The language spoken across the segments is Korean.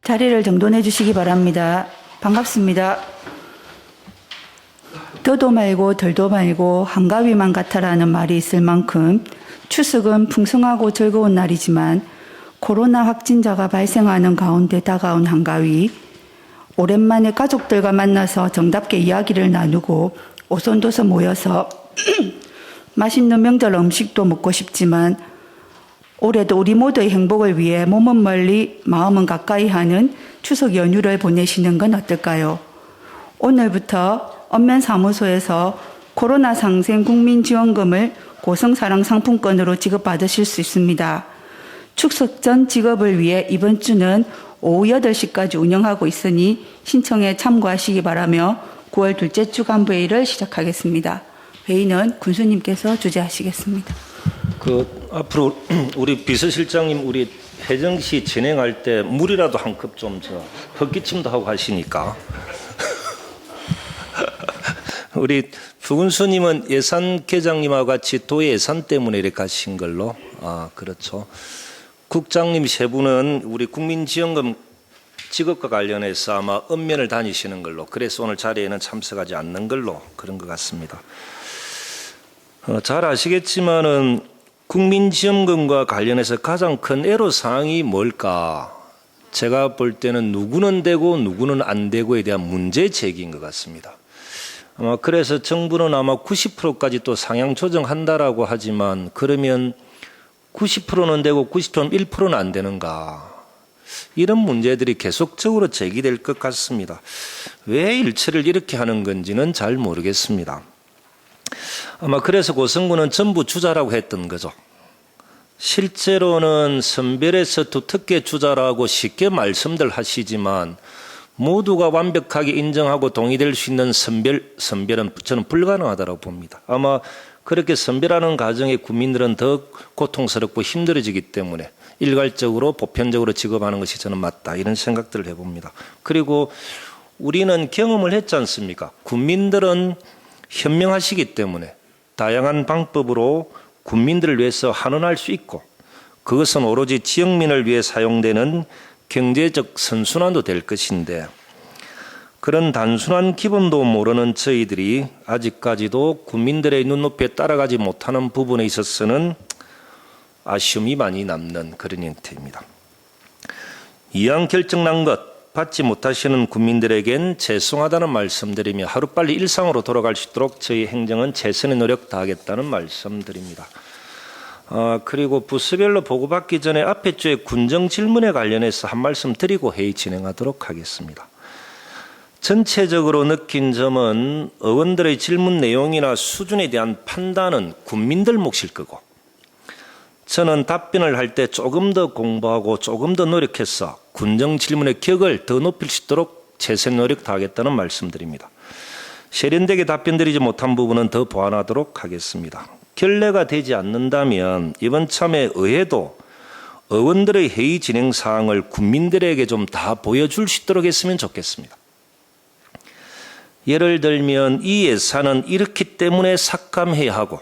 자리를 정돈해 주시기 바랍니다. 반갑습니다. 더도 말고 덜도 말고 한가위만 같아라는 말이 있을 만큼 추석은 풍성하고 즐거운 날이지만 코로나 확진자가 발생하는 가운데 다가온 한가위, 오랜만에 가족들과 만나서 정답게 이야기를 나누고 오손도손 모여서 맛있는 명절 음식도 먹고 싶지만 올해도 우리 모두의 행복을 위해 몸은 멀리 마음은 가까이 하는 추석 연휴를 보내시는 건 어떨까요? 오늘부터 읍면사무소에서 코로나 상생 국민지원금을 고성사랑 상품권으로 지급받으실 수 있습니다. 추석 전 지급을 위해 이번 주는 오후 8시까지 운영하고 있으니 신청에 참고하시기 바라며 9월 둘째 주 간부회의를 시작하겠습니다. 회의는 군수님께서 주재하시겠습니다. 앞으로 우리 비서실장님 우리 혜정씨 진행할 때 물이라도 한 컵 좀 헛기침도 하고 하시니까 우리 부군수님은 예산계장님하고 같이 도의 예산 때문에 이렇게 가신 걸로 그렇죠. 국장님 세 분은 우리 국민지원금 지급과 관련해서 아마 읍면을 다니시는 걸로, 그래서 오늘 자리에는 참석하지 않는 걸로 그런 것 같습니다. 잘 아시겠지만은 국민지원금과 관련해서 가장 큰 애로사항이 뭘까? 제가 볼 때는 누구는 되고 누구는 안 되고에 대한 문제 제기인 것 같습니다. 아마 그래서 정부는 아마 90%까지 또 상향 조정한다라고 하지만 그러면 90%는 되고 90%는 1%는 안 되는가? 이런 문제들이 계속적으로 제기될 것 같습니다. 왜 일처리를 이렇게 하는 건지는 잘 모르겠습니다. 아마 그래서 고성군은 전부 주자라고 했던 거죠. 실제로는 선별해서 두텁게 주자라고 쉽게 말씀들 하시지만 모두가 완벽하게 인정하고 동의될 수 있는 선별은 저는 불가능하다고 봅니다. 아마 그렇게 선별하는 과정에 국민들은 더 고통스럽고 힘들어지기 때문에 일괄적으로 보편적으로 지급하는 것이 저는 맞다, 이런 생각들을 해봅니다. 그리고 우리는 경험을 했지 않습니까? 국민들은 현명하시기 때문에 다양한 방법으로 국민들을 위해서 환원할 수 있고, 그것은 오로지 지역민을 위해 사용되는 경제적 선순환도 될 것인데, 그런 단순한 기본도 모르는 저희들이 아직까지도 국민들의 눈높이에 따라가지 못하는 부분에 있어서는 아쉬움이 많이 남는 그런 형태입니다. 이왕 결정난 것 받지 못하시는 국민들에겐 죄송하다는 말씀드리며 하루빨리 일상으로 돌아갈 수 있도록 저희 행정은 최선의 노력 다하겠다는 말씀드립니다. 그리고 부서별로 보고받기 전에 앞에 주에 군정 질문에 관련해서 한 말씀 드리고 회의 진행하도록 하겠습니다. 전체적으로 느낀 점은 의원들의 질문 내용이나 수준에 대한 판단은 국민들 몫일 거고, 저는 답변을 할 때 조금 더 공부하고 조금 더 노력해서 군정 질문의 격을 더 높일 수 있도록 최선 노력 다하겠다는 말씀드립니다. 세련되게 답변드리지 못한 부분은 더 보완하도록 하겠습니다. 결례가 되지 않는다면 이번 참에 의회도 의원들의 회의 진행 사항을 국민들에게 좀 다 보여줄 수 있도록 했으면 좋겠습니다. 예를 들면 이 예산은 이렇기 때문에 삭감해야 하고,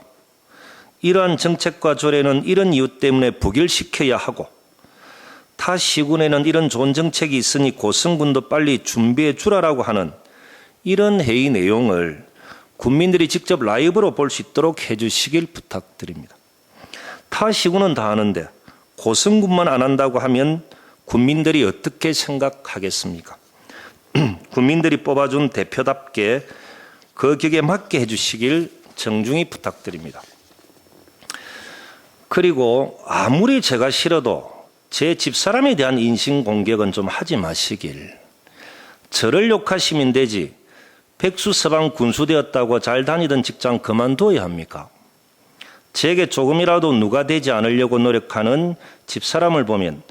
이러한 정책과 조례는 이런 이유 때문에 부결시켜야 하고, 타 시군에는 이런 좋은 정책이 있으니 고성군도 빨리 준비해 주라라고 하는 이런 회의 내용을 국민들이 직접 라이브로 볼 수 있도록 해 주시길 부탁드립니다. 타 시군은 다 하는데 고성군만 안 한다고 하면 국민들이 어떻게 생각하겠습니까? 국민들이 뽑아준 대표답게 그 격에 맞게 해 주시길 정중히 부탁드립니다. 그리고 아무리 제가 싫어도 제 집사람에 대한 인신공격은 좀 하지 마시길. 저를 욕하시면 되지 백수서방 군수되었다고 잘 다니던 직장 그만둬야 합니까? 제게 조금이라도 누가 되지 않으려고 노력하는 집사람을 보면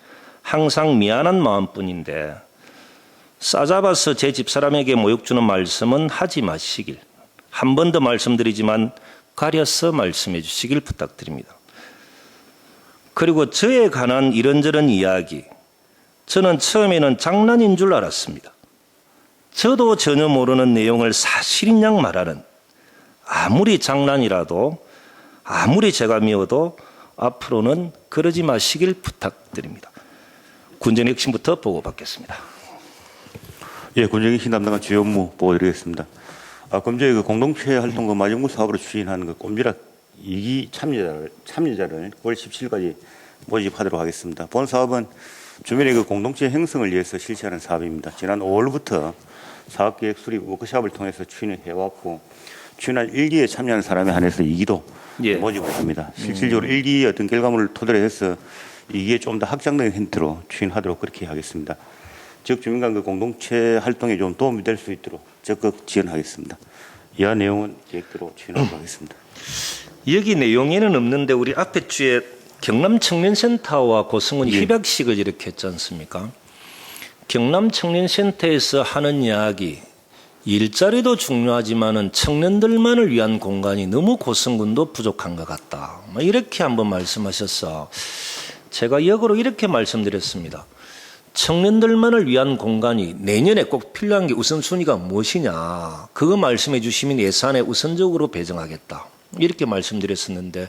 항상 미안한 마음뿐인데, 싸잡아서 제 집사람에게 모욕 주는 말씀은 하지 마시길. 한 번 더 말씀드리지만 가려서 말씀해 주시길 부탁드립니다. 그리고 저에 관한 이런저런 이야기, 저는 처음에는 장난인 줄 알았습니다. 저도 전혀 모르는 내용을 사실인 양 말하는, 아무리 장난이라도 아무리 제가 미워도 앞으로는 그러지 마시길 부탁드립니다. 군정의 핵심부터 보고받겠습니다. 예, 군정의 신 담당한 주요 업무 보고드리겠습니다. 검찰의 그 공동체 활동 그 마정부 사업으로 추진하는 그 꼼지락 2기 참여자를 9월 17일까지 모집하도록 하겠습니다. 본 사업은 주민의 그 공동체 형성을 위해서 실시하는 사업입니다. 지난 5월부터 사업계획 수립 워크숍을 통해서 추진해왔고 추진한 1기에 참여하는 사람에 한해서 2기도 예. 모집을 합니다. 실질적으로 1기의 어떤 결과물을 토대로 해서 2기에 좀 더 확장된 형태로 추진하도록 그렇게 하겠습니다. 즉 주민 간 그 공동체 활동에 좀 도움이 될 수 있도록 적극 지원하겠습니다. 이하 내용은 계획대로 추진하도록 하겠습니다. 여기 내용에는 없는데 우리 앞에 주에 경남청년센터와 고성군이 예. 협약식을 이렇게 했지 않습니까? 경남청년센터에서 하는 이야기, 일자리도 중요하지만은 청년들만을 위한 공간이 너무 고성군도 부족한 것 같다. 이렇게 한번 말씀하셔서 제가 역으로 이렇게 말씀드렸습니다. 청년들만을 위한 공간이 내년에 꼭 필요한 게 우선순위가 무엇이냐. 그거 말씀해 주시면 예산에 우선적으로 배정하겠다. 이렇게 말씀드렸었는데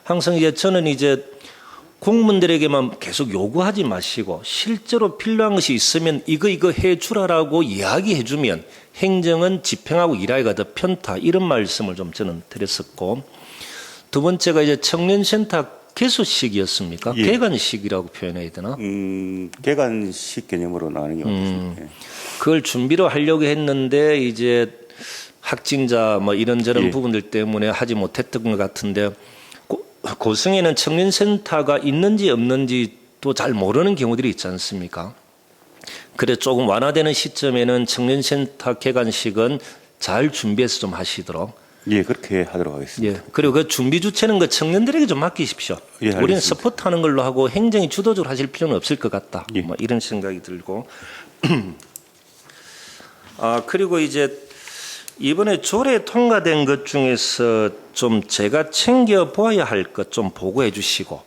항상 이제 저는 이제 공무원들에게만 계속 요구하지 마시고 실제로 필요한 것이 있으면 이거 해 주라라고 이야기해 주면 행정은 집행하고 일하기가 더 편타. 이런 말씀을 좀 저는 드렸었고 두 번째가 이제 청년센터 개소식이었습니까? 예. 개관식이라고 표현해야 되나? 개관식 개념으로 나가는 경우가 있습니다. 예. 그걸 준비로 하려고 했는데 이제 확진자 뭐 이런저런 예. 부분들 때문에 하지 못했던 것 같은데 고성에는 청년센터가 있는지 없는지 또 잘 모르는 경우들이 있지 않습니까? 그래 조금 완화되는 시점에는 청년센터 개관식은 잘 준비해서 좀 하시도록. 예, 그렇게 하도록 하겠습니다. 예. 그리고 그 준비 주체는 그 청년들에게 좀 맡기십시오. 예, 알겠습니다. 우리는 서포트하는 걸로 하고 행정이 주도적으로 하실 필요는 없을 것 같다. 예. 뭐 이런 생각이 들고. 그리고 이제 이번에 조례 통과된 것 중에서 좀 제가 챙겨 보아야 할 것 좀 보고해 주시고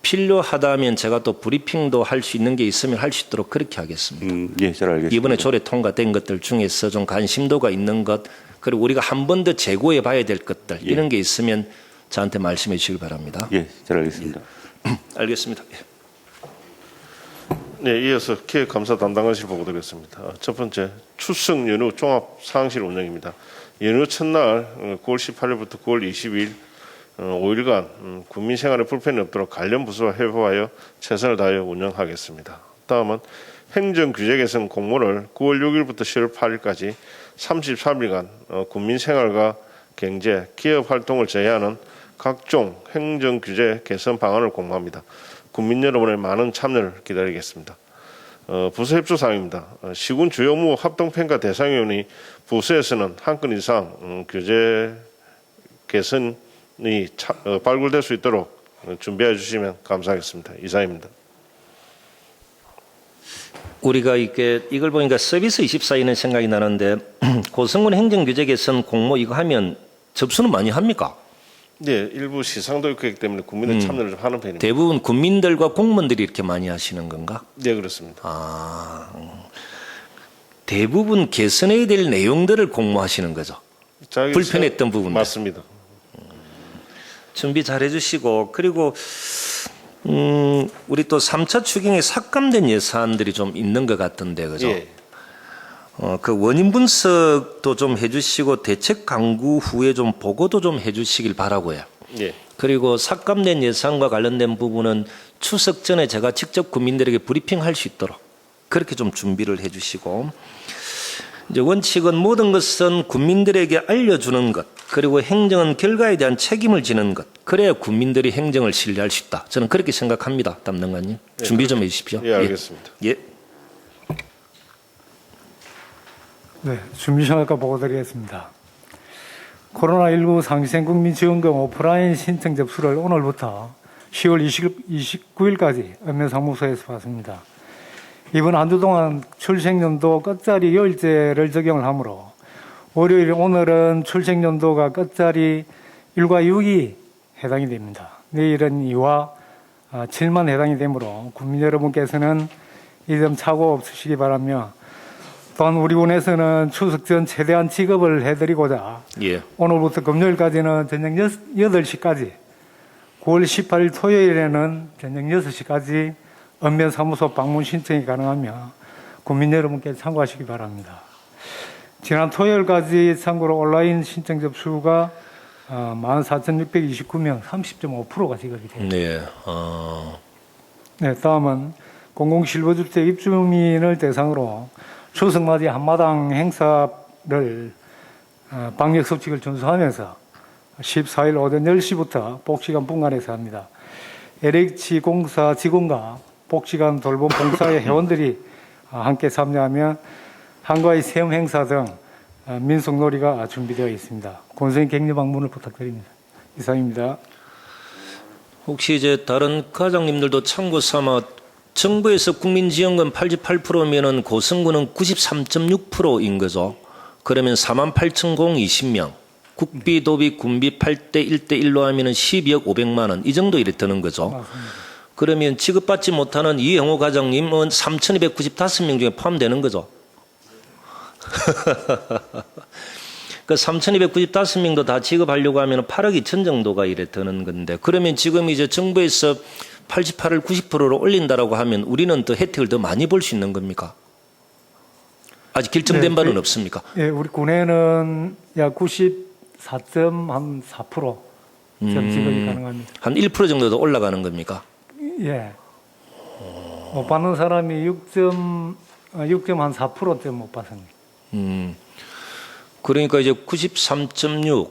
필요하다면 제가 또 브리핑도 할 수 있는 게 있으면 할 수 있도록 그렇게 하겠습니다. 예, 잘 알겠습니다. 이번에 조례 통과된 것들 중에서 좀 관심도가 있는 것 그리고 우리가 한 번 더 재고해 봐야 될 것들 예. 이런 게 있으면 저한테 말씀해 주시기 바랍니다. 예, 잘 알겠습니다. 알겠습니다. 예. 네, 이어서 기획감사 담당관실 보고드리겠습니다. 첫 번째, 추석 연휴 종합 상황실 운영입니다. 연휴 첫날 9월 18일부터 9월 20일 5일간 국민 생활에 불편이 없도록 관련 부서와 협업하여 최선을 다하여 운영하겠습니다. 다음은 행정 규제 개선 공모를 9월 6일부터 10월 8일까지 33일간 국민 생활과 경제, 기업 활동을 제외하는 각종 행정 규제 개선 방안을 공모합니다. 국민 여러분의 많은 참여를 기다리겠습니다. 부서 협조 사항입니다. 시군 주요 업무 합동평가 대상위원회 부서에서는 한 건 이상 규제 개선이 발굴될 수 있도록 준비해 주시면 감사하겠습니다. 이상입니다. 우리가 이걸 보니까 서비스 24이는 생각이 나는데 고성군 행정규제 개선 공모 이거 하면 접수는 많이 합니까? 네, 일부 시상도 있기 때문에 국민의 참여를 좀 하는 편입니다. 대부분 국민들과 공무원들이 이렇게 많이 하시는 건가? 네, 그렇습니다. 대부분 개선해야 될 내용들을 공모하시는 거죠. 불편했던 부분들. 맞습니다. 준비 잘 해주시고 그리고 우리 또 3차 추경에 삭감된 예산들이 좀 있는 것 같던데 그죠? 예. 그 원인 분석도 좀 해주시고 대책 강구 후에 좀 보고도 좀 해주시길 바라고요. 예. 그리고 삭감된 예산과 관련된 부분은 추석 전에 제가 직접 국민들에게 브리핑할 수 있도록 그렇게 좀 준비를 해주시고 이제 원칙은 모든 것은 국민들에게 알려주는 것 그리고 행정은 결과에 대한 책임을 지는 것 그래야 국민들이 행정을 신뢰할 수 있다. 저는 그렇게 생각합니다. 담당관님. 네, 준비 좀 해주십시오. 예, 알겠습니다. 예. 네, 준비성과 보고드리겠습니다. 코로나19 상시생 국민지원금 오프라인 신청 접수를 오늘부터 10월 29일까지 읍면사무소에서 받습니다. 이번 한 주 동안 출생연도 끝자리 열제를 적용을 하므로 월요일 오늘은 출생연도가 끝자리 1과 6이 해당이 됩니다. 내일은 2와 7만 해당이 되므로 국민 여러분께서는 이 점 착오 없으시기 바라며 또한 우리 군에서는 추석 전 최대한 지급을 해드리고자 예. 오늘부터 금요일까지는 저녁 8시까지 9월 18일 토요일에는 저녁 6시까지 읍면 사무소 방문 신청이 가능하며 국민 여러분께 참고하시기 바랍니다. 지난 토요일까지 참고로 온라인 신청 접수가 14,629명, 30.5%가 지급이 됩니다. 네. 네, 다음은 공공실버주택 입주민을 대상으로 추석맞이 한마당 행사를 방역수칙을 준수하면서 14일 오전 10시부터 복지관 분관에서 합니다. LH공사 직원과 복지관 돌봄 봉사의 회원들이 함께 참여하며 한가위 체험 행사 등 민속놀이가 준비되어 있습니다. 권선인 격려 방문을 부탁드립니다. 이상입니다. 혹시 이제 다른 과장님들도 참고 삼아 정부에서 국민지원금 88%면은 고성군은 93.6%인 거죠. 그러면 48,020명. 국비, 도비, 군비 8대 1대 1로 하면은 12억 500만 원. 이 정도 이래 되는 거죠. 맞습니다. 그러면 지급받지 못하는 이영호 과장님은 3,295명 중에 포함되는 거죠. 그 3,295명도 다 지급하려고 하면 8억 2천 정도가 이래 드는 건데, 그러면 지금 이제 정부에서 88을 90%로 올린다라고 하면 우리는 더 혜택을 더 많이 볼 수 있는 겁니까? 아직 결정된 바는 없습니까? 예, 우리 군에는 약 94.4% 지급이 가능합니다. 한 1% 정도 더 올라가는 겁니까? 예. 못 받는 사람이 6.4%대 못 받습니다. 그러니까 이제 93.6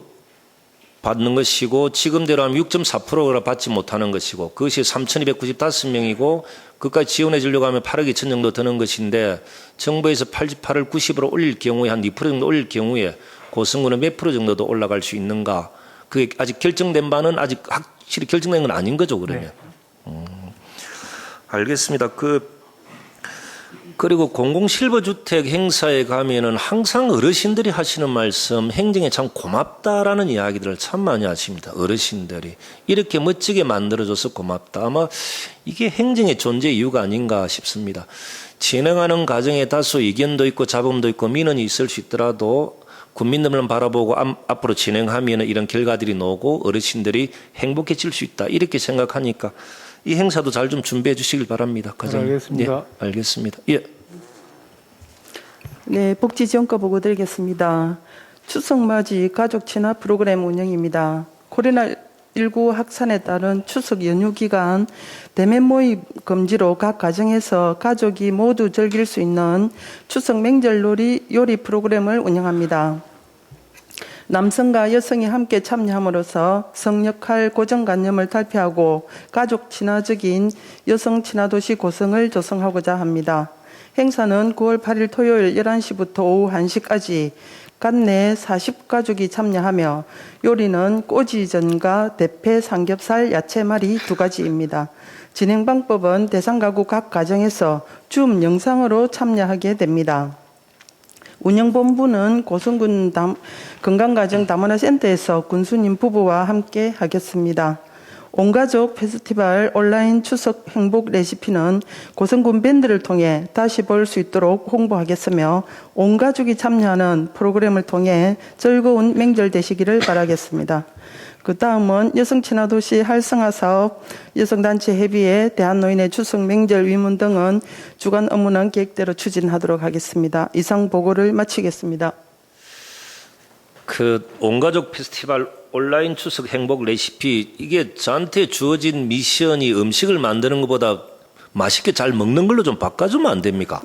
받는 것이고, 지금대로 하면 6.4%가 받지 못하는 것이고, 그것이 3,295명이고, 그까지 지원해 주려고 하면 8억 2천 정도 드는 것인데, 정부에서 88을 90으로 올릴 경우에 한 2% 정도 올릴 경우에 고성군은 몇 프로 정도 더 올라갈 수 있는가? 그게 아직 결정된 바는 아직 확실히 결정된 건 아닌 거죠, 그러면. 네. 알겠습니다. 그리고 공공실버주택 행사에 가면은 항상 어르신들이 하시는 말씀, 행정에 참 고맙다라는 이야기들을 참 많이 하십니다. 어르신들이 이렇게 멋지게 만들어줘서 고맙다. 아마 이게 행정의 존재 이유가 아닌가 싶습니다. 진행하는 과정에 다소 이견도 있고 잡음도 있고 민원이 있을 수 있더라도 국민들만 바라보고 앞으로 진행하면 이런 결과들이 나오고 어르신들이 행복해질 수 있다, 이렇게 생각하니까 이 행사도 잘 좀 준비해 주시길 바랍니다. 과장님. 알겠습니다. 예, 알겠습니다. 예. 네, 복지지원과 보고 드리겠습니다. 추석맞이 가족 친화 프로그램 운영입니다. 코로나19 확산에 따른 추석 연휴 기간 대면 모임 금지로 각 가정에서 가족이 모두 즐길 수 있는 추석 명절놀이 요리 프로그램을 운영합니다. 남성과 여성이 함께 참여함으로써 성역할 고정관념을 탈피하고 가족 친화적인 여성 친화도시 고성을 조성하고자 합니다. 행사는 9월 8일 토요일 11시부터 오후 1시까지 간 내 40가족이 참여하며 요리는 꼬지전과 대패 삼겹살 야채말이 2가지입니다. 진행 방법은 대상 가구 각 가정에서 줌 영상으로 참여하게 됩니다. 운영본부는 고성군 건강가정 다문화 센터에서 군수님 부부와 함께 하겠습니다. 온가족 페스티벌 온라인 추석 행복 레시피는 고성군 밴드를 통해 다시 볼 수 있도록 홍보하겠으며 온가족이 참여하는 프로그램을 통해 즐거운 명절 되시기를 바라겠습니다. 그 다음은 여성친화도시 활성화 사업, 여성단체 협의회, 대한노인의 추석 명절 위문 등은 주간 업무는 계획대로 추진하도록 하겠습니다. 이상 보고를 마치겠습니다. 온가족 페스티벌 온라인 추석 행복 레시피, 이게 저한테 주어진 미션이 음식을 만드는 것보다 맛있게 잘 먹는 걸로 좀 바꿔주면 안 됩니까?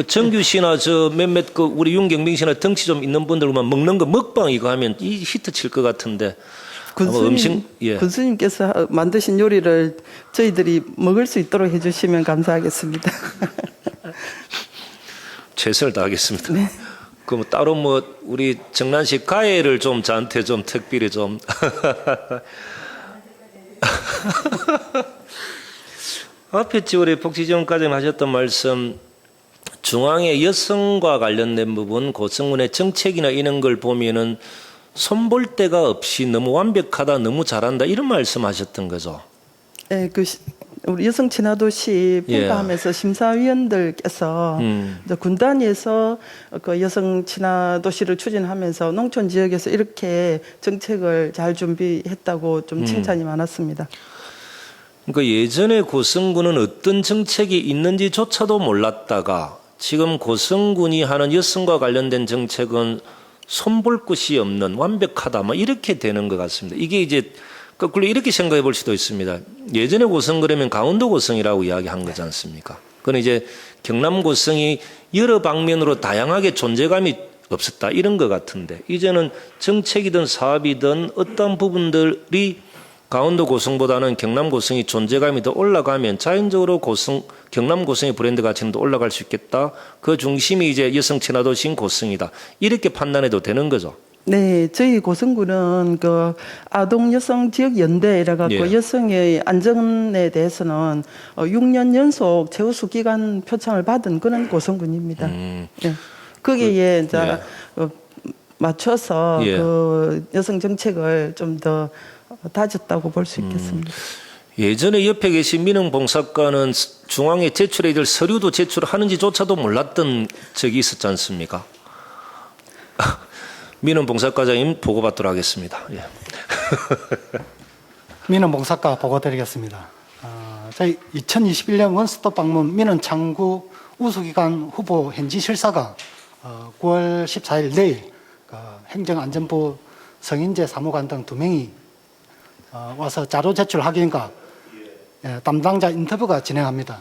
정규 씨나 몇몇 우리 윤경빈 씨나 덩치 좀 있는 분들만 먹는 거 먹방 이거 하면 이 히트 칠 것 같은데. 군수님께서 만드신 요리를 저희들이 먹을 수 있도록 해주시면 감사하겠습니다. 최선을 다하겠습니다. 네. 그럼 따로 우리 정란식 가해를 좀 저한테 좀 특별히 좀. 앞에 우리 복지지원과장 하셨던 말씀, 중앙의 여성과 관련된 부분, 고성군의 정책이나 이런 걸 보면은 손볼 데가 없이 너무 완벽하다, 너무 잘한다, 이런 말씀하셨던 거죠. 네, 우리 여성 친화도시 예. 평가하면서 심사위원들께서 군 단위에서 그 여성 친화도시를 추진하면서 농촌 지역에서 이렇게 정책을 잘 준비했다고 좀 칭찬이 많았습니다. 그러니까 예전에 고성군은 어떤 정책이 있는지조차도 몰랐다가 지금 고성군이 하는 여성과 관련된 정책은 손볼 곳이 없는 완벽하다, 뭐 이렇게 되는 것 같습니다. 이게 이제 거꾸로 이렇게 생각해 볼 수도 있습니다. 예전에 고성 그러면 강원도 고성이라고 이야기한 거지 않습니까? 그건 이제 경남 고성이 여러 방면으로 다양하게 존재감이 없었다 이런 것 같은데, 이제는 정책이든 사업이든 어떤 부분들이 강원도 고성보다는 경남 고성이 존재감이 더 올라가면 자연적으로 경남 고성의 브랜드 가치는 더 올라갈 수 있겠다. 그 중심이 이제 여성 친화도시인 고성이다. 이렇게 판단해도 되는 거죠. 네, 저희 고성군은 그 아동 여성 지역 연대라 갖고 예. 여성의 안전에 대해서는 6년 연속 최우수 기관 표창을 받은 그런 고성군입니다. 예. 거기에 이제 맞춰서 예. 그 여성 정책을 좀 더 다졌다고 볼 수 있겠습니다. 예전에 옆에 계신 민흥 봉사과는 중앙에 제출해야 될 서류도 제출하는지조차도 몰랐던 적이 있었지 않습니까? 민흥 봉사과장님 보고받도록 하겠습니다. 예. 민원 봉사과 보고드리겠습니다. 저희 2021년 원스톱 방문 민원 창구 우수기관 후보 현지 실사가 9월 14일 내일 행정안전부 성인재 사무관 등 2명이 와서 자료 제출 확인과 담당자 인터뷰가 진행합니다.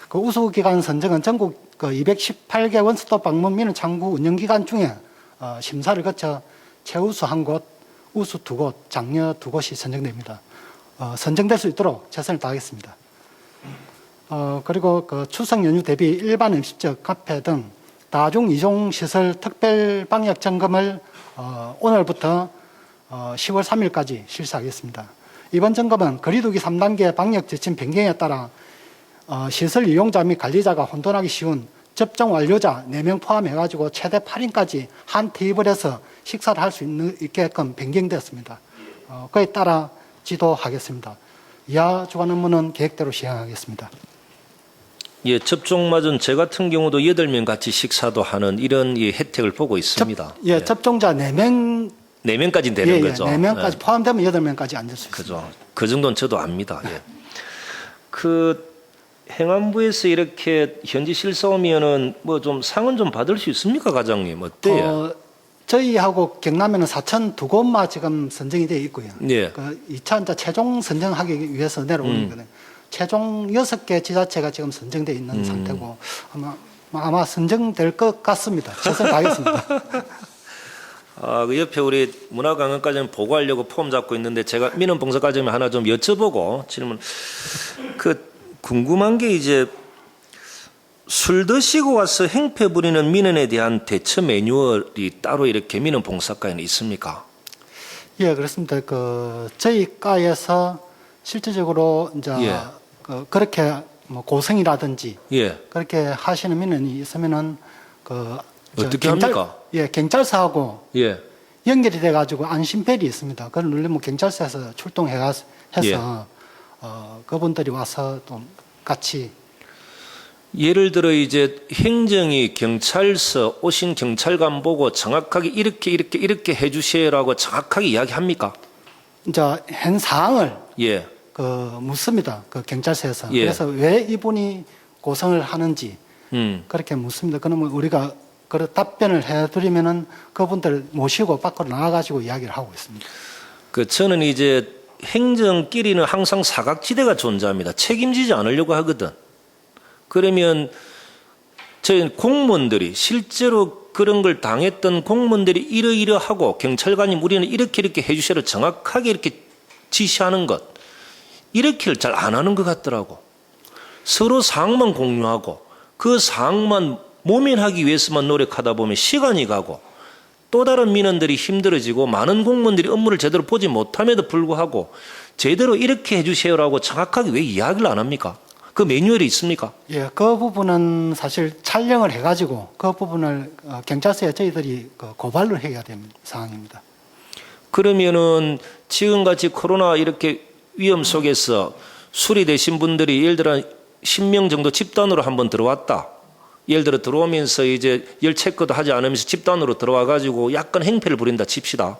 그 우수기관 선정은 전국 218개 원스톱 방문 민원 창구 운영기관 중에 심사를 거쳐 최우수 1곳, 우수 2곳, 장려 2곳이 선정됩니다. 선정될 수 있도록 최선을 다하겠습니다. 그리고 그 추석 연휴 대비 일반 음식점, 카페 등 다중 이용 시설 특별 방역 점검을 오늘부터 10월 3일까지 실시하겠습니다. 이번 점검은 거리두기 3단계 방역 지침 변경에 따라 시설 이용자 및 관리자가 혼돈하기 쉬운 접종 완료자 4명 포함해가지고 최대 8인까지 한 테이블에서 식사를 할 수 있게끔 변경되었습니다. 그에 따라 지도하겠습니다. 이하 주관 업무는 계획대로 시행하겠습니다. 예, 접종 맞은 저 같은 경우도 8명 같이 식사도 하는 이런 혜택을 보고 있습니다. 접종자 4명 4명까지 되는 거죠. 4명까지 예. 포함되면 8명까지 앉을 수 있습니다. 그죠. 그 정도는 저도 압니다. 예. 그 행안부에서 이렇게 현지 실사 오면은 뭐 좀 상은 좀 받을 수 있습니까, 과장님? 어때요? 저희하고 경남에는 4천 2곳만 지금 선정이 되어 있고요. 예. 그 2차 최종 선정하기 위해서 내려오는 거는 최종 6개 지자체가 지금 선정되어 있는 상태고 아마 선정될 것 같습니다. 최선을 다하겠습니다. 그 옆에 우리 문화관광과장 보고하려고 폼 잡고 있는데 제가 민원 봉사과장님 하나 좀 여쭤보고 질문. 궁금한 게 이제 술 드시고 와서 행패 부리는 민원에 대한 대처 매뉴얼이 따로 이렇게 민원 봉사과에는 있습니까? 예, 그렇습니다. 저희 과에서 실질적으로 이제 예. 그렇게 뭐 고성이라든지 예. 그렇게 하시는 민원이 있으면은 어떻게 합니까? 예, 경찰서하고 예. 연결이 돼가지고 안심벨이 있습니다. 그걸 누르면 경찰서에서 출동해서 예. 그분들이 와서 또 같이 예를 들어 이제 행정이 경찰서 오신 경찰관 보고 정확하게 이렇게 해주세요라고 정확하게 이야기합니까? 이제 현 사항을 예. 묻습니다. 그 경찰서에서. 예. 그래서 왜 이분이 고성을 하는지 그렇게 묻습니다. 그러면 우리가 그 답변을 해드리면은 그분들 모시고 밖으로 나와가지고 이야기를 하고 있습니다. 저는 이제 행정끼리는 항상 사각지대가 존재합니다. 책임지지 않으려고 하거든. 그러면 저희 공무원들이 실제로 그런 걸 당했던 공무원들이 이러이러하고 경찰관님 우리는 이렇게 해주세요 정확하게 이렇게 지시하는 것 이렇게를 잘 안 하는 것 같더라고. 서로 사항만 공유하고 그 사항만 모면하기 위해서만 노력하다 보면 시간이 가고 또 다른 민원들이 힘들어지고 많은 공무원들이 업무를 제대로 보지 못함에도 불구하고 제대로 이렇게 해주세요라고 정확하게 왜 이야기를 안 합니까? 그 매뉴얼이 있습니까? 예, 그 부분은 사실 촬영을 해가지고 그 부분을 경찰서에 저희들이 고발을 해야 되는 상황입니다. 그러면은 지금같이 코로나 이렇게 위험 속에서 수리되신 분들이 예를 들어 10명 정도 집단으로 한번 들어왔다. 예를 들어 들어오면서 이제 열 체크도 하지 않으면서 집단으로 들어와 가지고 약간 행패를 부린다 칩시다.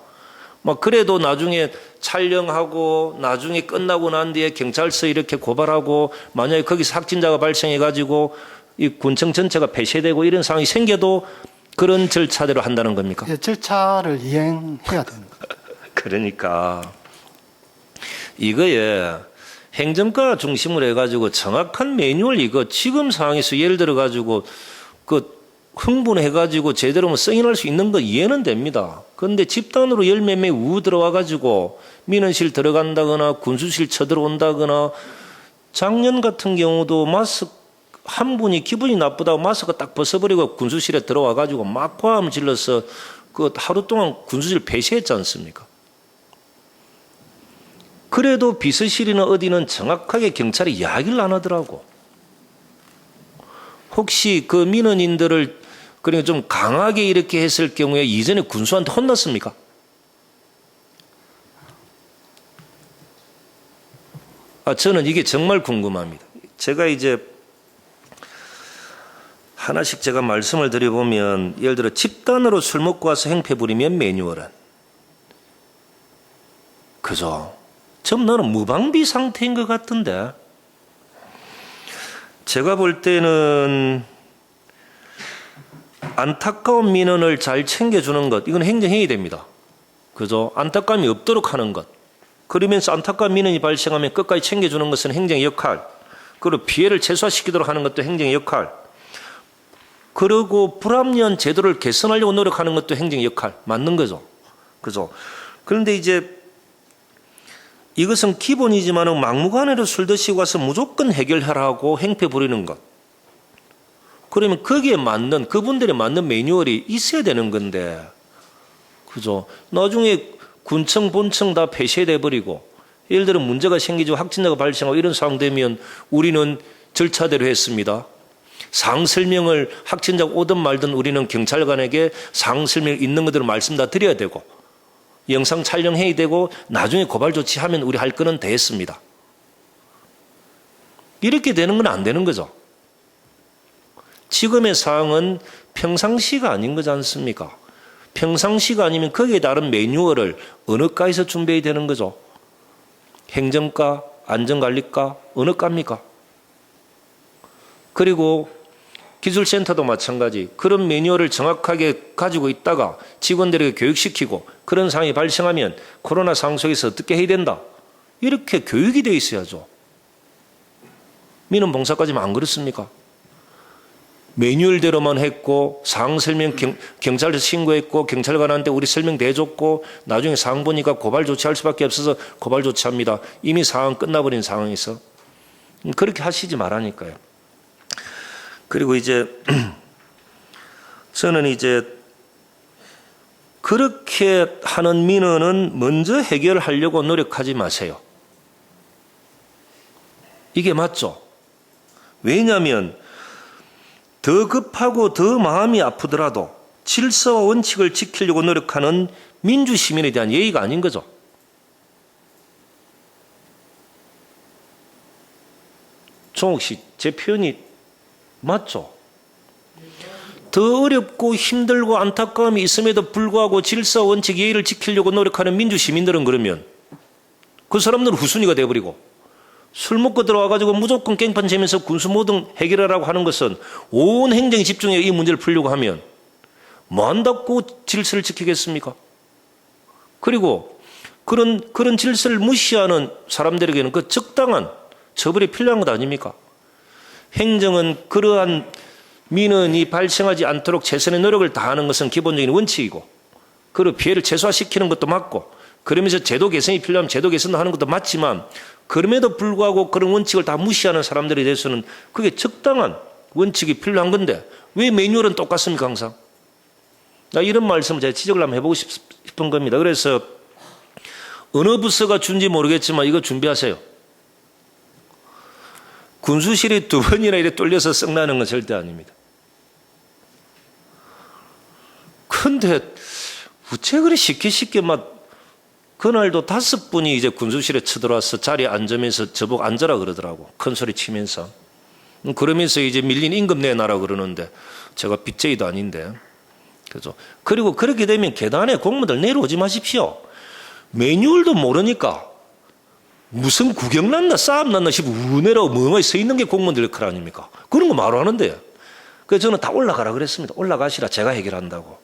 막 그래도 나중에 촬영하고 나중에 끝나고 난 뒤에 경찰서에 이렇게 고발하고 만약에 거기서 확진자가 발생해가지고 이 군청 전체가 폐쇄되고 이런 상황이 생겨도 그런 절차대로 한다는 겁니까? 예, 절차를 이행해야 됩니다. 그러니까 이거에 행정가 중심으로 해가지고 정확한 매뉴얼 이거 지금 상황에서 예를 들어 가지고 그 흥분해가지고 제대로 승인할 수 있는 거 이해는 됩니다. 그런데 집단으로 열 몇 명 우 들어와가지고 민원실 들어간다거나 군수실 쳐들어온다거나 작년 같은 경우도 마스크 한 분이 기분이 나쁘다고 마스크 딱 벗어버리고 군수실에 들어와가지고 막 고함 질러서 그 하루 동안 군수실 폐쇄했지 않습니까? 그래도 비서실이나 어디는 정확하게 경찰이 이야기를 안 하더라고. 혹시 그 민원인들을 그러니까 좀 강하게 이렇게 했을 경우에 이전에 군수한테 혼났습니까? 저는 이게 정말 궁금합니다. 제가 이제 하나씩 제가 말씀을 드려보면 예를 들어 집단으로 술 먹고 와서 행패 부리면 매뉴얼은 그죠? 좀 나는 무방비 상태인 것 같은데 제가 볼 때는 안타까운 민원을 잘 챙겨주는 것 이건 행정해야 됩니다. 그죠? 안타까움이 없도록 하는 것 그러면서 안타까운 민원이 발생하면 끝까지 챙겨주는 것은 행정의 역할 그리고 피해를 최소화시키도록 하는 것도 행정의 역할 그리고 불합리한 제도를 개선하려고 노력하는 것도 행정의 역할 맞는 거죠. 그죠? 그런데 이제 이것은 기본이지만 막무가내로 술 드시고 와서 무조건 해결하라고 행패 부리는 것. 그러면 거기에 맞는 그분들에 맞는 매뉴얼이 있어야 되는 건데 그죠? 나중에 군청 본청 다 폐쇄돼 버리고 예를 들어 문제가 생기죠. 확진자가 발생하고 이런 상황 되면 우리는 절차대로 했습니다. 상황 설명을 확진자가 오든 말든 우리는 경찰관에게 상황 설명 있는 것들을 말씀 다 드려야 되고 영상 촬영해야 되고 나중에 고발 조치하면 우리 할 거는 다 했습니다. 이렇게 되는 건 안 되는 거죠. 지금의 상황은 평상시가 아닌 거지 않습니까? 평상시가 아니면 거기에 따른 매뉴얼을 어느 과에서 준비해야 되는 거죠. 행정과, 안전관리과, 어느 과입니까? 그리고 기술센터도 마찬가지 그런 매뉴얼을 정확하게 가지고 있다가 직원들에게 교육시키고 그런 상황이 발생하면 코로나 상황 속에서 어떻게 해야 된다. 이렇게 교육이 되어 있어야죠. 민원봉사까지는 안 그렇습니까? 매뉴얼대로만 했고 상황 설명 경찰에 신고했고 경찰관한테 우리 설명 대줬고 나중에 상황 보니까 고발 조치할 수밖에 없어서 고발 조치합니다. 이미 상황 끝나버린 상황에서 그렇게 하시지 말라니까요. 그리고 이제 저는 이제 그렇게 하는 민원은 먼저 해결하려고 노력하지 마세요. 이게 맞죠? 왜냐하면 더 급하고 더 마음이 아프더라도 질서와 원칙을 지키려고 노력하는 민주시민에 대한 예의가 아닌 거죠. 종욱 씨, 제 표현이 맞죠? 더 어렵고 힘들고 안타까움이 있음에도 불구하고 질서, 원칙, 예의를 지키려고 노력하는 민주시민들은 그러면 그 사람들은 후순위가 돼버리고 술 먹고 들어와가지고 무조건 깽판 재면서 군수 모든 해결하라고 하는 것은 온 행정이 집중해 이 문제를 풀려고 하면 뭐 한다고 질서를 지키겠습니까? 그리고 그런 질서를 무시하는 사람들에게는 그 적당한 처벌이 필요한 것 아닙니까? 행정은 그러한 민원이 발생하지 않도록 최선의 노력을 다하는 것은 기본적인 원칙이고 그리고 피해를 최소화시키는 것도 맞고 그러면서 제도 개선이 필요하면 제도 개선도 하는 것도 맞지만 그럼에도 불구하고 그런 원칙을 다 무시하는 사람들에 대해서는 그게 적당한 원칙이 필요한 건데 왜 매뉴얼은 똑같습니까 항상? 이런 말씀을 제가 지적을 한번 해보고 싶은 겁니다. 그래서 어느 부서가 준지 모르겠지만 이거 준비하세요. 군수실이 2번이나 이렇게 뚫려서 썩나는 건 절대 아닙니다. 그런데 어째 그리 쉽게 막 그날도 5분이 이제 군수실에 쳐들어와서 자리에 앉으면서 저보고 앉으라 그러더라고. 큰 소리 치면서. 그러면서 이제 밀린 임금 내놔라 그러는데 제가 빚쟁이도 아닌데. 그죠? 그리고 그렇게 되면 계단에 공무원들 내려오지 마십시오. 매뉴얼도 모르니까 무슨 구경 났나 싸움 났나 싶어 우내라고 멍하니 서 있는 게 공무원들 역할 아닙니까? 그런 거 말을 하는데. 그래서 저는 다 올라가라 그랬습니다. 올라가시라 제가 해결한다고.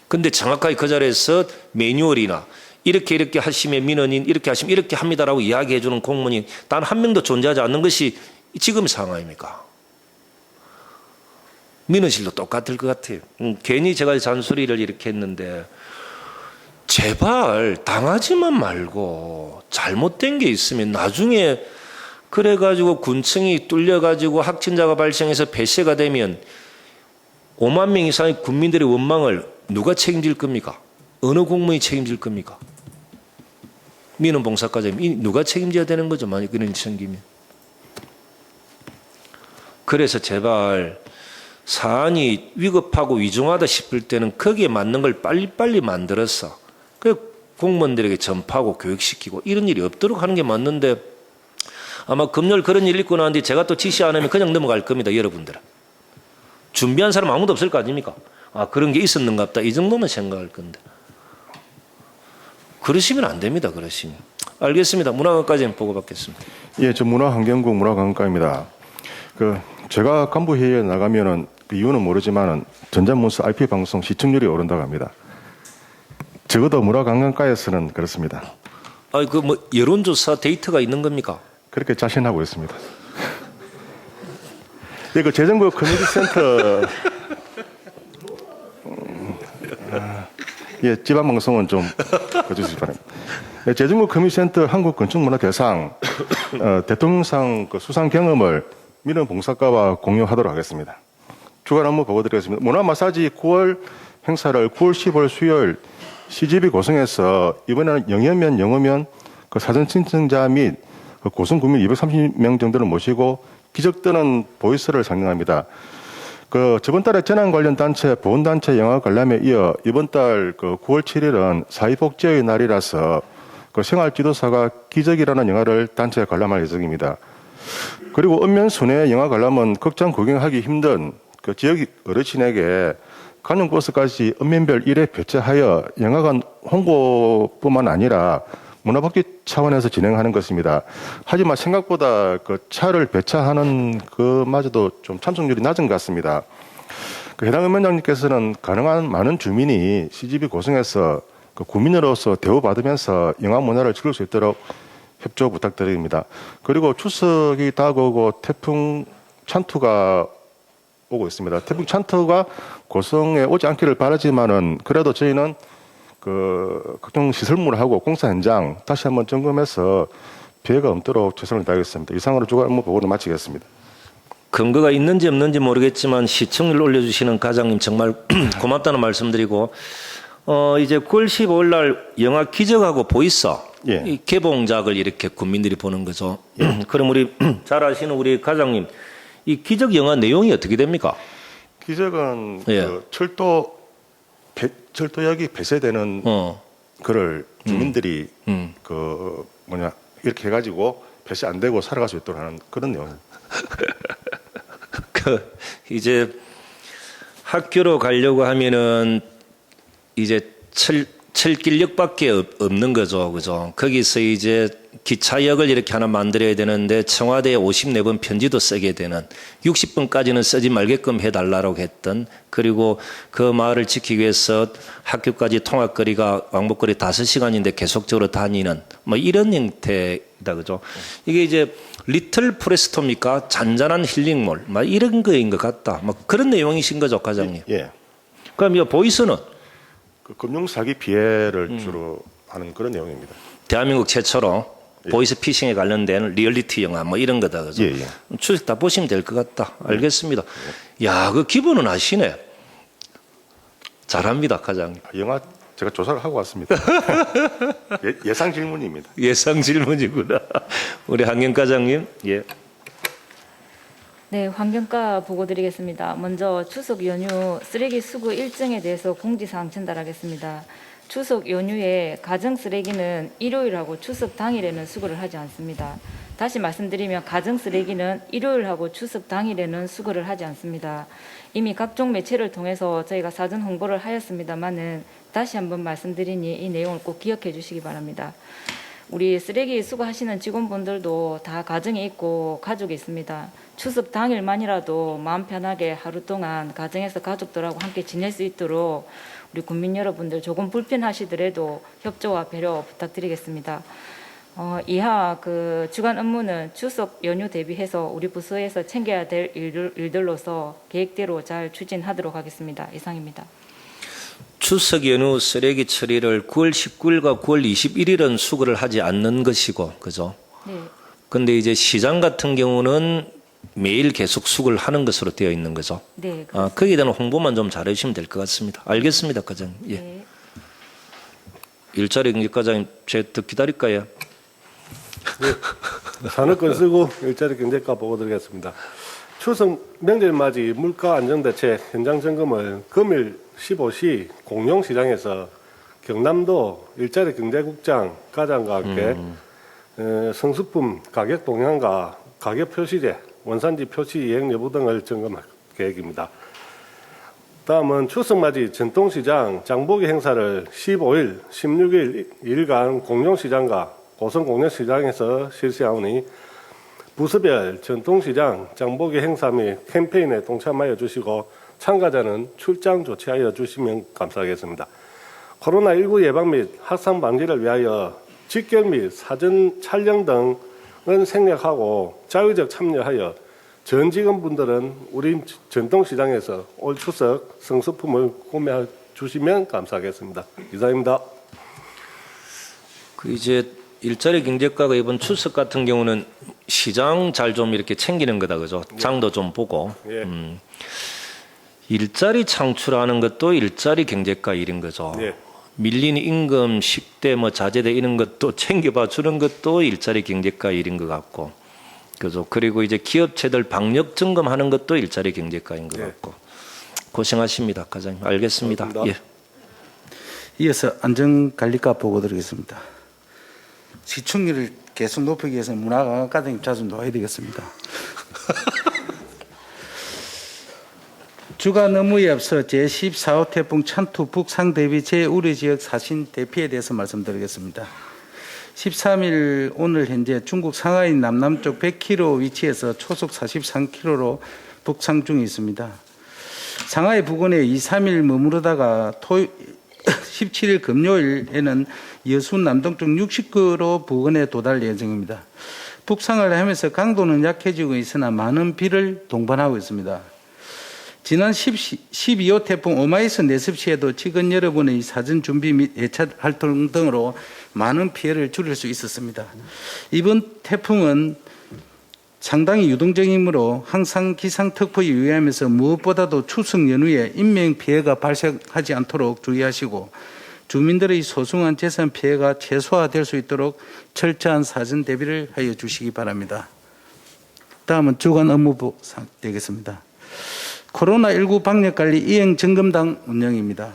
근데 정확하게 그 자리에서 매뉴얼이나 이렇게 하시면 민원인 이렇게 하시면 이렇게 합니다라고 이야기해 주는 공무원이 단 한 명도 존재하지 않는 것이 지금의 상황입니까? 민원실도 똑같을 것 같아요. 괜히 제가 잔소리를 이렇게 했는데 제발 당하지만 말고 잘못된 게 있으면 나중에 그래가지고 군청이 뚫려가지고 확진자가 발생해서 폐쇄가 되면 5만 명 이상의 국민들의 원망을 누가 책임질 겁니까? 어느 공무원이 책임질 겁니까? 민원봉사과장이 누가 책임져야 되는 거죠? 만약 그런 일이 생기면. 그래서 제발 사안이 위급하고 위중하다 싶을 때는 거기에 맞는 걸 빨리빨리 만들어서 그 공무원들에게 전파하고 교육시키고 이런 일이 없도록 하는 게 맞는데 아마 금요일 그런 일 있고 나는데 제가 또 지시 안 하면 그냥 넘어갈 겁니다. 여러분들은. 준비한 사람 아무도 없을 거 아닙니까? 아 그런 게 있었는가 보다 이 정도만 생각할 건데. 그러시면 안 됩니다. 그러시면. 알겠습니다. 문화관까지는 보고받겠습니다. 예, 저 문화환경국 문화관광입니다. 제가 간부회의에 나가면은 그 이유는 모르지만은 전자문서 IP 방송 시청률이 오른다고 합니다. 적어도 문화관광과에서는 그렇습니다. 아, 그 뭐 여론조사 데이터가 있는 겁니까? 그렇게 자신하고 있습니다. 예, 그 재정부 커뮤니티 센터 예, 지방 방송은 좀 거주시기 바랍니다. 예, 재정부 커뮤니티 센터 한국건축문화대상 대통령상 그 수상 경험을 민원 봉사과와 공유하도록 하겠습니다. 주간 업무 보고드리겠습니다. 문화 마사지 9월 행사를 9월 15일 수요일 CGV 고성에서 이번에는 영어면 그 사전 신청자 및 그 고성 구민 230명 정도를 모시고 기적되는 보이스를 상영합니다. 그 저번 달에 재난 관련 단체 보훈단체 영화 관람에 이어 이번 달 그 9월 7일은 사회복지의 날이라서 그 생활지도사가 기적이라는 영화를 단체에 관람할 예정입니다. 그리고 읍면순회 영화 관람은 극장 구경하기 힘든 그 지역 어르신에게 관용버스까지 읍면별 1회 배치하여 영화관 홍보뿐만 아니라 문화복지 차원에서 진행하는 것입니다. 하지만 생각보다 그 차를 배차하는 그마저도 좀 참석률이 낮은 것 같습니다. 그 해당 읍면장님께서는 가능한 많은 주민이 CGV 고성에서 그 구민으로서 대우받으면서 영화 문화를 즐길 수 있도록 협조 부탁드립니다. 그리고 추석이 다가오고 태풍 찬투가 오고 있습니다. 태풍 찬투가 고성에 오지 않기를 바라지만은 그래도 저희는 그 각종 시설물하고 공사 현장 다시 한번 점검해서 피해가 없도록 최선을 다하겠습니다. 이상으로 주간 업무 보고를 마치겠습니다. 근거가 있는지 없는지 모르겠지만 시청률 올려주시는 과장님 정말 고맙다는 말씀드리고 이제 9월 15일 날 영화 기적하고 보이서 예. 이 개봉작을 이렇게 국민들이 보는 거죠. 그럼 우리 잘 아시는 우리 과장님 이 기적 영화 내용이 어떻게 됩니까? 기적은 예. 그 철도역이 폐쇄되는 그를 주민들이 그 이렇게 해가지고 폐쇄 안 되고 살아갈 수 있도록 하는 그런 내용입니다. 그 이제 학교로 가려고 하면은 이제 철길역밖에 없는 거죠, 그죠? 거기서 이제 기차역을 이렇게 하나 만들어야 되는데 청와대에 54번 편지도 쓰게 되는 60번까지는 쓰지 말게끔 해달라고 했던 그리고 그 마을을 지키기 위해서 학교까지 통학거리가 왕복거리 5시간인데 계속적으로 다니는 뭐 이런 형태다, 그죠? 이게 이제 리틀 프레스토입니까? 잔잔한 힐링몰, 막 이런 거인 것 같다. 뭐 그런 내용이신 거죠, 과장님? 예. 그럼 이 보이스는 그 금융 사기 피해를 주로 하는 그런 내용입니다. 대한민국 최초로 예. 보이스 피싱에 관련된 리얼리티 영화 뭐 이런 거다, 그죠? 예. 추석 다 보시면 될 것 같다. 알겠습니다. 야, 그 기본은 아시네. 잘합니다, 과장님. 영화 제가 조사를 하고 왔습니다. 예상 질문입니다. 예상 질문이구나. 우리 한경 과장님, 예. 네, 환경과 보고 드리겠습니다. 먼저 추석 연휴 쓰레기 수거 일정에 대해서 공지사항 전달하겠습니다. 추석 연휴에 가정 쓰레기는 일요일하고 추석 당일에는 수거를 하지 않습니다. 다시 말씀드리면 가정 쓰레기는 일요일하고 추석 당일에는 수거를 하지 않습니다. 이미 각종 매체를 통해서 저희가 사전 홍보를 하였습니다만은 다시 한번 말씀드리니 이 내용을 꼭 기억해 주시기 바랍니다. 우리 쓰레기 수거하시는 직원분들도 다 가정이 있고 가족이 있습니다. 추석 당일만이라도 마음 편하게 하루 동안 가정에서 가족들하고 함께 지낼 수 있도록 우리 국민 여러분들 조금 불편하시더라도 협조와 배려 부탁드리겠습니다. 이하 그 주간 업무는 추석 연휴 대비해서 우리 부서에서 챙겨야 될 일들로서 계획대로 잘 추진하도록 하겠습니다. 이상입니다. 추석 연휴 쓰레기 처리를 9월 19일과 9월 21일은 수거를 하지 않는 것이고, 그죠? 네. 근데 이제 시장 같은 경우는 매일 계속 수거를 하는 것으로 되어 있는 거죠. 네. 거기에 대한 홍보만 좀 잘해주시면 될 것 같습니다. 알겠습니다, 과장님. 예. 네. 일자리 경제과장님, 제가 더 기다릴까요? 산업권 쓰고 일자리 경제과 보고 드리겠습니다. 추석 명절 맞이 물가 안정대책 현장 점검을 금일 15시 공룡시장에서 경남도 일자리 경제국장 과장과 함께 성수품 가격 동향과 가격 표시제, 원산지 표시 이행 여부 등을 점검할 계획입니다. 다음은 추석맞이 전통시장 장보기 행사를 15일, 16일 2일간 공룡시장과 고성공룡시장에서 실시하오니 부서별 전통시장 장보기 행사 및 캠페인에 동참하여 주시고 참가자는 출장 조치하여 주시면 감사하겠습니다. 코로나19 예방 및 확산 방지를 위하여 직결 및 사전 촬영 등은 생략하고 자의적 참여하여 전 직원분들은 우리 전통시장에서 올 추석 성수품을 구매해 주시면 감사하겠습니다. 이상입니다. 이제 일자리 경제과가 이번 추석 같은 경우는 시장 잘 좀 이렇게 챙기는 거다, 그죠? 장도 좀 보고. 예. 일자리 창출하는 것도 일자리 경제과 일인 거죠. 예. 밀린 임금, 식대, 자재대 이런 것도 챙겨봐 주는 것도 일자리 경제과 일인 것 같고, 그죠? 그리고 이제 기업체들 방역 점검하는 것도 일자리 경제과인 것 같고. 고생하십니다, 과장님. 알겠습니다. 고맙습니다. 예. 이어서 안전관리과 보고 드리겠습니다. 시청률을 계속 높이기 위해서 문화관광과장님 자주 놓아야 되겠습니다. 주간 업무에 앞서 제14호 태풍 찬투 북상 대비 제5류 지역 사신 대피에 대해서 말씀드리겠습니다. 13일 오늘 현재 중국 상하이 남남쪽 100km 위치에서 초속 43km로 북상 중에 있습니다. 상하이 부근에 2, 3일 머무르다가 17일 금요일에는 여순 남동쪽 60km 부근에 도달 예정입니다. 북상을 하면서 강도는 약해지고 있으나 많은 비를 동반하고 있습니다. 지난 12호 태풍 오마이스 내습시에도 직원 여러분의 사전 준비 및 예차 활동 등으로 많은 피해를 줄일 수 있었습니다. 이번 태풍은 상당히 유동적이므로 항상 기상특보에 유의하면서 무엇보다도 추석 연휴에 인명 피해가 발생하지 않도록 주의하시고 주민들의 소중한 재산 피해가 최소화될 수 있도록 철저한 사전 대비를 하여 주시기 바랍니다. 다음은 주간 업무부 되겠습니다. 코로나19 방역관리 이행 점검당 운영입니다.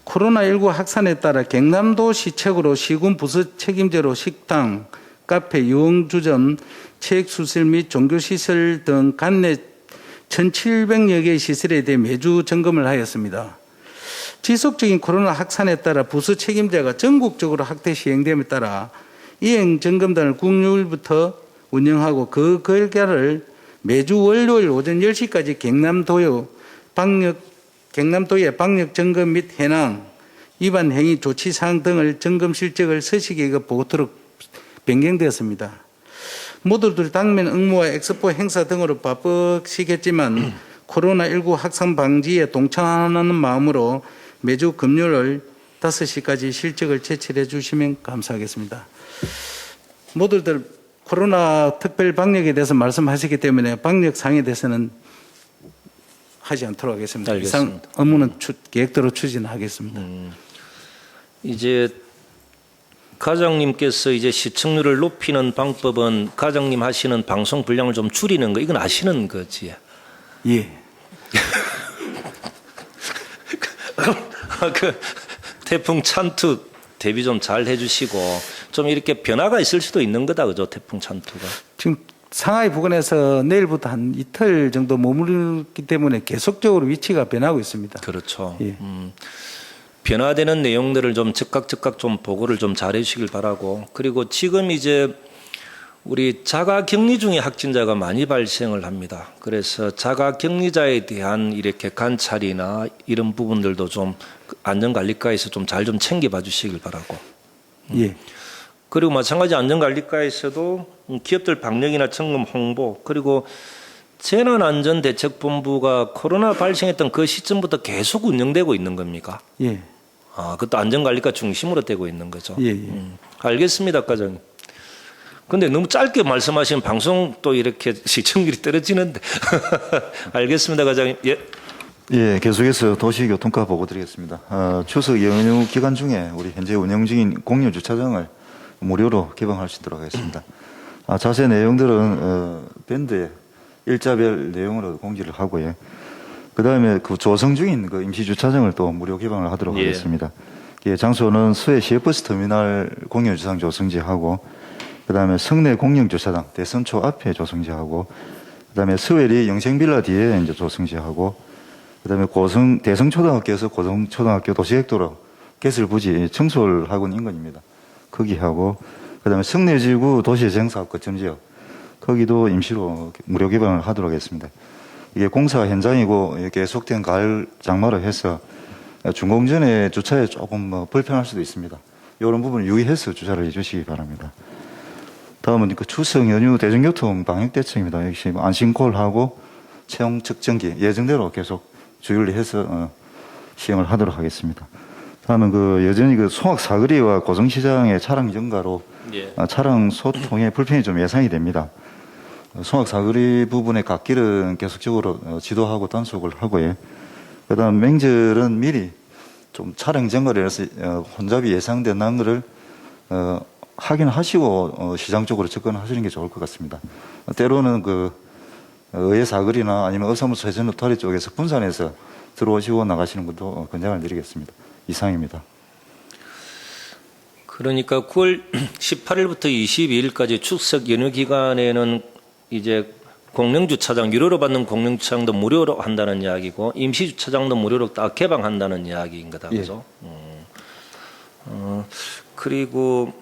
코로나19 확산에 따라 경남도 시책으로 시군 부서 책임제로 식당, 카페, 유흥주점, 체육시설 및 종교시설 등 관내 1,700여 개의 시설에 대해 매주 점검을 하였습니다. 지속적인 코로나 확산에 따라 부서 책임자가 전국적으로 확대 시행됨에 따라 이행 점검단을 국요일부터 운영하고 그 결과를 매주 월요일 오전 10시까지 경남도의 방역 점검 및 해당 위반 행위 조치 사항 등을 점검 실적을 서식에 보고토록 변경되었습니다. 모두들 당면 응모와 엑스포 행사 등으로 바쁘시겠지만 코로나19 확산 방지에 동참하는 마음으로 매주 금요일 5시까지 실적을 제출해 주시면 감사하겠습니다. 모두들 코로나 특별 방역에 대해서 말씀하시기 때문에 방역상에 대해서는 하지 않도록 하겠습니다. 알겠습니다. 이상 업무는 계획대로 추진하겠습니다. 이제 과장님께서 이제 시청률을 높이는 방법은 과장님 하시는 방송 분량을 좀 줄이는 거, 이건 아시는 거지? 예. 태풍 찬투 대비 좀 잘 해주시고 좀 이렇게 변화가 있을 수도 있는 거다, 그죠? 태풍 찬투가. 지금 상하이 부근에서 내일부터 한 이틀 정도 머무르기 때문에 계속적으로 위치가 변하고 있습니다. 그렇죠. 예. 변화되는 내용들을 좀 즉각 좀 보고를 좀 잘해 주시길 바라고, 그리고 지금 이제 우리 자가 격리 중에 확진자가 많이 발생을 합니다. 그래서 자가 격리자에 대한 이렇게 관찰이나 이런 부분들도 좀 안전관리과에서 좀 잘 좀 챙겨봐 주시길 바라고. 예. 그리고 마찬가지 안전관리과에서도 기업들 방역이나 점검 홍보, 그리고 재난안전대책본부가 코로나 발생했던 그 시점부터 계속 운영되고 있는 겁니까? 예. 아, 그것도 안전관리과 중심으로 되고 있는 거죠. 예, 예. 알겠습니다, 과장님. 근데 너무 짧게 말씀하시면 방송 또 이렇게 시청률이 떨어지는데. 알겠습니다, 과장님. 예. 예, 계속해서 도시교통과 보고 드리겠습니다. 추석 연휴 기간 중에 우리 현재 운영 중인 공유 주차장을 무료로 개방할 수 있도록 하겠습니다. 자세 내용들은 밴드에 일자별 내용으로 공지를 하고요. 그 다음에 그 조성 중인 그 임시 주차장을 또 무료 개방을 하도록 예. 하겠습니다. 예, 장소는 수해 시외버스 터미널 공유 주차장 조성지하고, 그 다음에 성내 공영 주차장 대선초 앞에 조성지하고, 그 다음에 서해리 영생빌라 뒤에 이제 조성지하고, 그 다음에 대성초등학교에서 고성초등학교 도시객도로 개설부지 청솔학원 인근입니다. 거기하고, 그 다음에 성내지구 도시재생사업 거점지역, 거기도 임시로 무료 개방을 하도록 하겠습니다. 이게 공사 현장이고 계속된 가을 장마로 해서 준공전에 주차에 조금 불편할 수도 있습니다. 이런 부분 유의해서 주차를 해주시기 바랍니다. 다음은 그 추석 연휴 대중교통 방역 대책입니다. 역시 안심콜하고 체온 측정기 예정대로 계속 주의해서 시행을 하도록 하겠습니다. 다음은 그 여전히 그 송악 사거리와 고성시장의 차량 증가로 예. 차량 소통에 불편이 좀 예상이 됩니다. 송악 사거리 부분의 갓길은 계속적으로 지도하고 단속을 하고요. 그다음 명절은 미리 좀 차량 증가를 해서 혼잡이 예상되는 것을 확인하시고 시장 쪽으로 접근하시는 게 좋을 것 같습니다. 때로는 그 의회 사거리나 아니면 어사무소 회전 터리 쪽에서 분산해서 들어오시고 나가시는 것도 권장을 드리겠습니다. 이상입니다. 그러니까 9월 18일부터 22일까지 추석 연휴 기간에는 이제 공영주차장, 유료로 받는 공영주차장도 무료로 한다는 이야기고, 임시주차장도 무료로 딱 개방한다는 이야기인 거다, 그죠? 그리고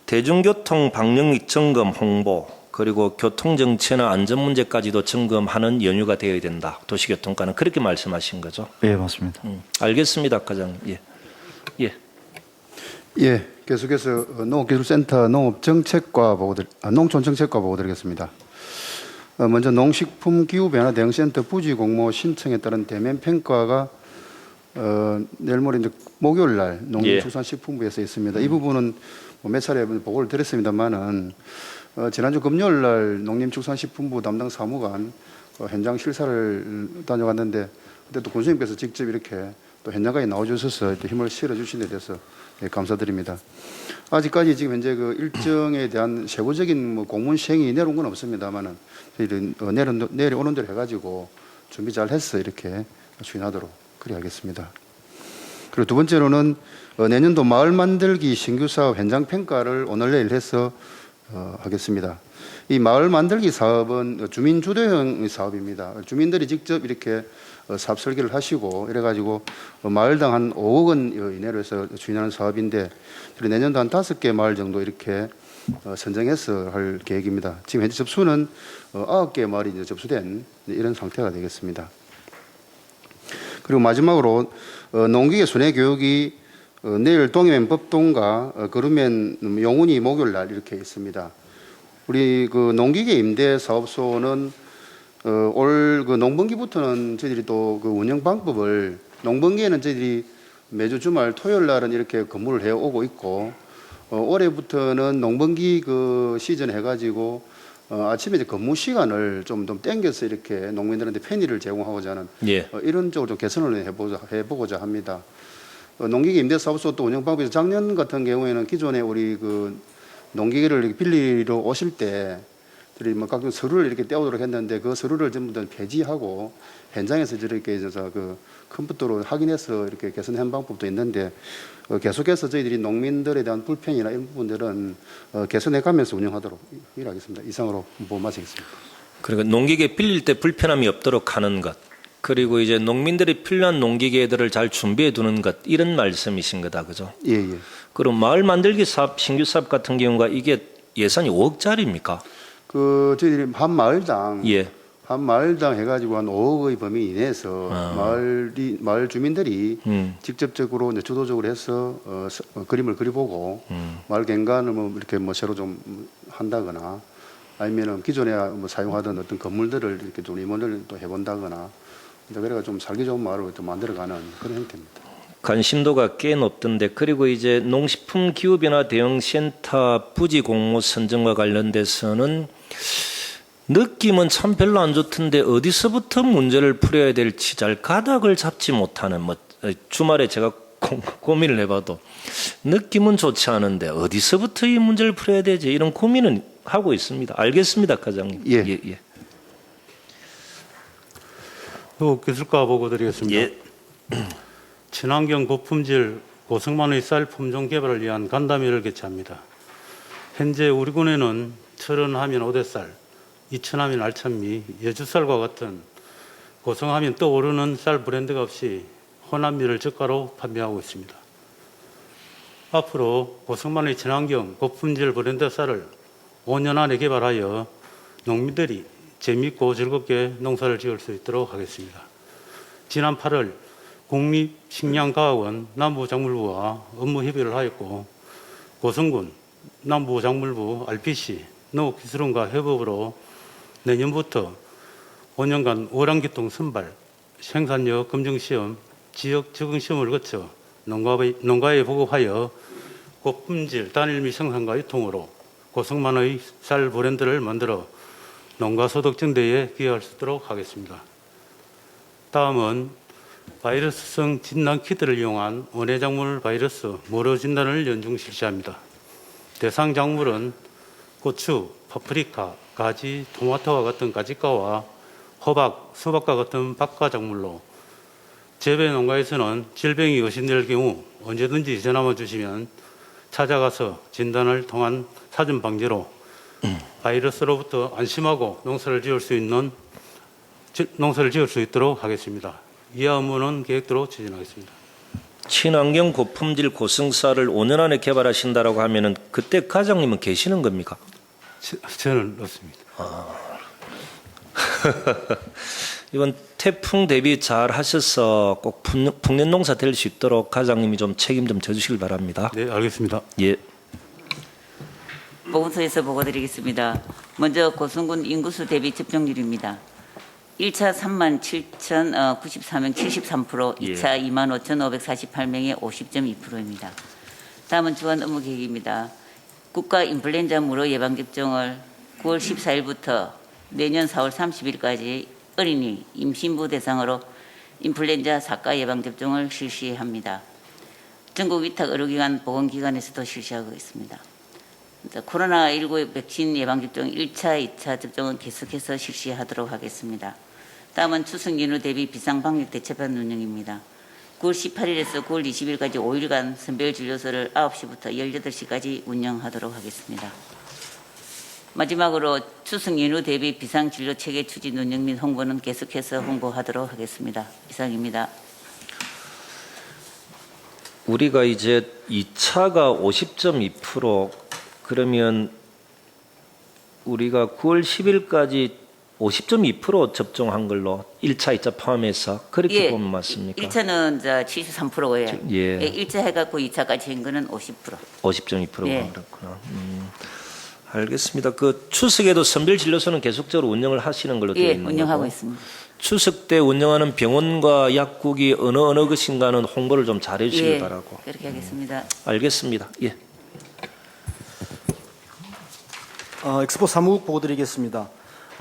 대중교통 방역 점검 홍보, 그리고 교통정체나 안전문제까지도 점검하는 연휴가 되어야 된다. 도시교통과는 그렇게 말씀하신 거죠? 예, 맞습니다. 알겠습니다, 과장님. 예. 예. 예, 계속해서 농업기술센터 농업정책과 농촌정책과 보고 드리겠습니다. 먼저 농식품기후변화대응센터 부지공모 신청에 따른 대면 평가가 내일 모레 이제 목요일 날 농림축산식품부에서 있습니다. 이 부분은 몇 차례 보고를 드렸습니다만은 지난주 금요일 날 농림축산식품부 담당 사무관 현장 실사를 다녀갔는데, 그때 또 군수님께서 직접 이렇게 또 현장까지 나와주셔서 힘을 실어주신 데 대해서 감사드립니다. 아직까지 지금 현재 그 일정에 대한 세부적인 공문 시행이 내려온 건 없습니다만은 저희들 내려오는 대로 해가지고 준비 잘 해서 이렇게 추진하도록 그리 하겠습니다. 그리고 두 번째로는 내년도 마을 만들기 신규 사업 현장 평가를 오늘 내일 해서 하겠습니다. 이 마을 만들기 사업은 주민 주도형 사업입니다. 주민들이 직접 이렇게 사업 설계를 하시고 이래가지고 마을당 한 5억 원 이내로 해서 추진하는 사업인데, 내년도 한 5개 마을 정도 이렇게 선정해서 할 계획입니다. 지금 현재 접수는 9개 마을이 이제 접수된 이런 상태가 되겠습니다. 그리고 마지막으로 농기계 순회 교육이 내일 동해면 법동과 거루면 용운이 목요일 날 이렇게 있습니다. 우리 그 농기계 임대 사업소는 올 그 농번기부터는 저희들이 또 그 운영 방법을, 농번기에는 저희들이 매주 주말 토요일 날은 이렇게 근무를 해 오고 있고, 올해부터는 농번기 그 시즌 해가지고 아침에 이제 근무 시간을 좀 땡겨서 이렇게 농민들한테 편의를 제공하고자 하는 예. 이런 쪽으로 좀 개선을 해보고자 합니다. 농기계 임대사업소 또 운영 방법에서 작년 같은 경우에는 기존에 우리 그 농기계를 빌리러 오실 때 뭐 각종 서류를 이렇게 떼오도록 했는데 그 서류를 전부 다 폐지하고 현장에서 저렇게 해서 그 컴퓨터로 확인해서 이렇게 개선한 방법도 있는데 계속해서 저희들이 농민들에 대한 불편이나 이런 부분들은 개선해가면서 운영하도록 일하겠습니다. 이상으로 마치겠습니다. 그리고 농기계 빌릴 때 불편함이 없도록 하는 것, 그리고 이제 농민들이 필요한 농기계들을 잘 준비해 두는 것, 이런 말씀이신 거다, 그죠? 예, 예. 그럼 마을 만들기 사업, 신규 사업 같은 경우가 이게 예산이 5억짜리입니까? 저희들이 한 마을당 예. 한 마을당 해가지고 한 5억의 범위 이내에서 마을 주민들이 직접적으로 이제 주도적으로 해서 그림을 그려보고 마을 경관을 뭐 이렇게 뭐 새로 좀 한다거나 아니면은 기존에 뭐 사용하던 어떤 건물들을 이렇게 좀 리모델을 또 해본다거나 그래가 좀 살기 좋은 마을을 또 만들어가는 그런 형태입니다. 관심도가 꽤 높던데, 그리고 이제 농식품 기후변화 대응센터 부지 공모 선정과 관련돼서는 느낌은 참 별로 안 좋던데 어디서부터 문제를 풀어야 될지 잘 가닥을 잡지 못하는, 뭐 주말에 제가 고민을 해봐도 느낌은 좋지 않은데 어디서부터 이 문제를 풀어야 되지, 이런 고민은 하고 있습니다. 알겠습니다, 과장님. 예. 예. 기술과 보고 드리겠습니다. 예. 친환경 고품질 고성만의 쌀 품종 개발을 위한 간담회를 개최합니다. 현재 우리 군에는 철원하면 오대쌀, 이천하면 알찬미, 여주쌀과 같은 고성하면 떠오르는 쌀 브랜드가 없이 혼합미를 저가로 판매하고 있습니다. 앞으로 고성만의 친환경 고품질 브랜드 쌀을 5년 안에 개발하여 농민들이 재미있고 즐겁게 농사를 지을 수 있도록 하겠습니다. 지난 8월 국립식량과학원 남부작물부와 업무 협의를 하였고 고성군 남부작물부 RPC 농업기술원과 협업으로 내년부터 5년간 월안계통 선발, 생산력 검증시험, 지역 적응시험을 거쳐 농가에 보급하여 고품질 단일미 생산과 유통으로 고성만의 쌀 브랜드를 만들어 농가 소득 증대에 기여할 수 있도록 하겠습니다. 다음은 바이러스성 진단 키트를 이용한 원예작물 바이러스 모로 진단을 연중 실시합니다. 대상 작물은 고추, 파프리카, 가지, 토마토와 같은 가지과와 호박, 수박과 같은 박과 작물로 재배 농가에서는 질병이 의심될 경우 언제든지 전화만 주시면 찾아가서 진단을 통한 사전 방지로 바이러스로부터 안심하고 농사를 지을 수 있도록 하겠습니다. 이하 업무는 계획대로 추진하겠습니다. 친환경 고품질 고성쌀을 5년 안에 개발하신다라고 하면은 그때 과장님은 계시는 겁니까? 저는 없습니다. 이번 태풍 대비 잘 하셔서 꼭 풍년 농사 될 수 있도록 과장님이 좀 책임 좀 져주시길 바랍니다. 네, 알겠습니다. 예. 보건소에서 보고드리겠습니다. 먼저 고성군 인구수 대비 접종률입니다. 1차 37,094명 73%, 2차 25,548명의 50.2%입니다. 다음은 주간 업무 계획입니다. 국가 인플루엔자 무료 예방접종을 9월 14일부터 내년 4월 30일까지 어린이, 임신부 대상으로 인플루엔자 4가 예방접종을 실시합니다. 전국 위탁 의료기관 보건기관에서도 실시하고 있습니다. 코로나19 백신 예방접종 1차, 2차 접종은 계속해서 실시하도록 하겠습니다. 다음은 추석 연휴 대비 비상방역 대책반 운영입니다. 9월 18일에서 9월 20일까지 5일간 선별진료소를 9시부터 18시까지 운영하도록 하겠습니다. 마지막으로 추석 연휴 대비 비상진료체계 추진 운영 및 홍보는 계속해서 홍보하도록 하겠습니다. 이상입니다. 우리가 이제 2차가 50.2%, 그러면 우리가 9월 10일까지 50.2% 접종한 걸로 1차, 2차 포함해서 그렇게 보면 맞습니까? 1차는 73%예요. 예. 1차 해갖고 2차까지 한 거는 50%. 50.2%가 예. 그렇구나. 알겠습니다. 그 추석에도 선별진료소는 계속적으로 운영을 하시는 걸로 되어 예, 있는 운영하고 거고. 있습니다. 추석 때 운영하는 병원과 약국이 어느 것인가는 홍보를 좀 잘해 주시길 예, 바라고. 그렇게 하겠습니다. 알겠습니다. 예. 엑스포 사무국 보고 드리겠습니다.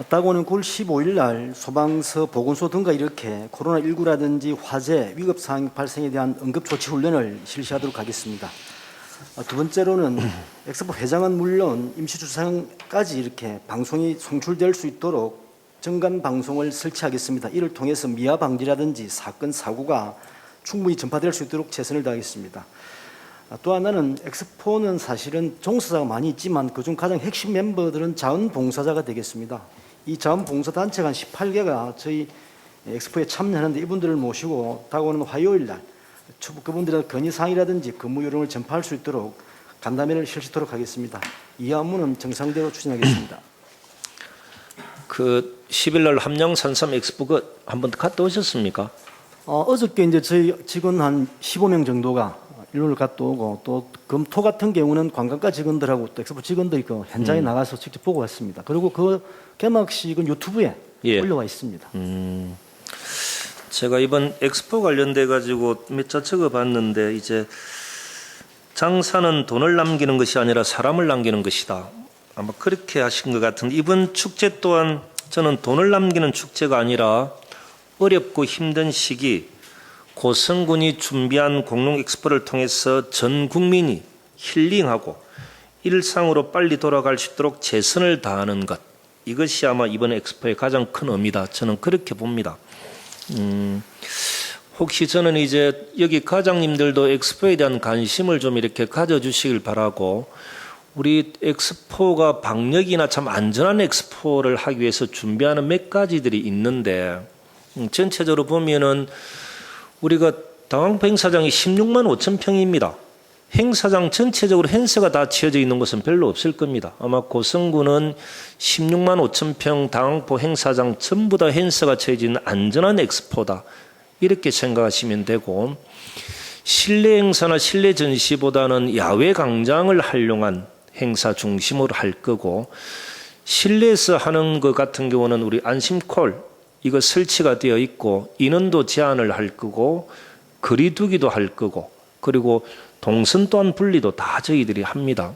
따고는 9월 15일 날 소방서, 보건소 등과 이렇게 코로나19라든지 화재, 위급 상황 발생에 대한 응급 조치 훈련을 실시하도록 하겠습니다. 두 번째로는 엑스포 회장은 물론 임시주차장까지 이렇게 방송이 송출될 수 있도록 정관 방송을 설치하겠습니다. 이를 통해서 미화 방지라든지 사건 사고가 충분히 전파될 수 있도록 최선을 다하겠습니다. 또 하나는 엑스포는 사실은 종사자가 많이 있지만 그중 가장 핵심 멤버들은 자원봉사자가 되겠습니다. 이 자원봉사단체가 한 18개가 저희 엑스포에 참여하는데 이분들을 모시고 다가오는 화요일 날 그분들의 건의사항이라든지 근무 요령을 전파할 수 있도록 간담회를 실시토록 하겠습니다. 이 업무는 정상대로 추진하겠습니다. 그 10일 날 함양 산삼 엑스포 한번 갔다 오셨습니까? 어저께 이제 저희 직원 한 15명 정도가 일요일 갔다 오고 또 금토 같은 경우는 관광가 직원들하고 또 엑스포 직원들이 그 현장에 나가서 직접 보고 왔습니다. 그리고 그 개막식은 유튜브에 올라와 있습니다. 제가 이번 엑스포 관련돼 가지고 몇 자 적어봤는데 이제 장사는 돈을 남기는 것이 아니라 사람을 남기는 것이다. 아마 그렇게 하신 것 같은데 이번 축제 또한 저는 돈을 남기는 축제가 아니라 어렵고 힘든 시기 고성군이 준비한 공룡 엑스포를 통해서 전 국민이 힐링하고 일상으로 빨리 돌아갈 수 있도록 최선을 다하는 것. 이것이 아마 이번 엑스포의 가장 큰 의미다. 저는 그렇게 봅니다. 혹시 저는 이제 여기 과장님들도 엑스포에 대한 관심을 좀 이렇게 가져주시길 바라고 우리 엑스포가 방역이나 참 안전한 엑스포를 하기 위해서 준비하는 몇 가지들이 있는데 전체적으로 보면은 우리가 당황포 행사장이 16만 5천 평입니다. 행사장 전체적으로 행사가 다 지어져 있는 곳은 별로 없을 겁니다. 아마 고성군은 16만 5천 평 당황포 행사장 전부 다 행사가 지어져 있는 안전한 엑스포다. 이렇게 생각하시면 되고 실내 행사나 실내 전시보다는 야외 광장을 활용한 행사 중심으로 할 거고 실내에서 하는 것 같은 경우는 우리 안심콜 이거 설치가 되어 있고 인원도 제한을 할 거고 거리두기도 할 거고 그리고 동선 또한 분리도 다 저희들이 합니다.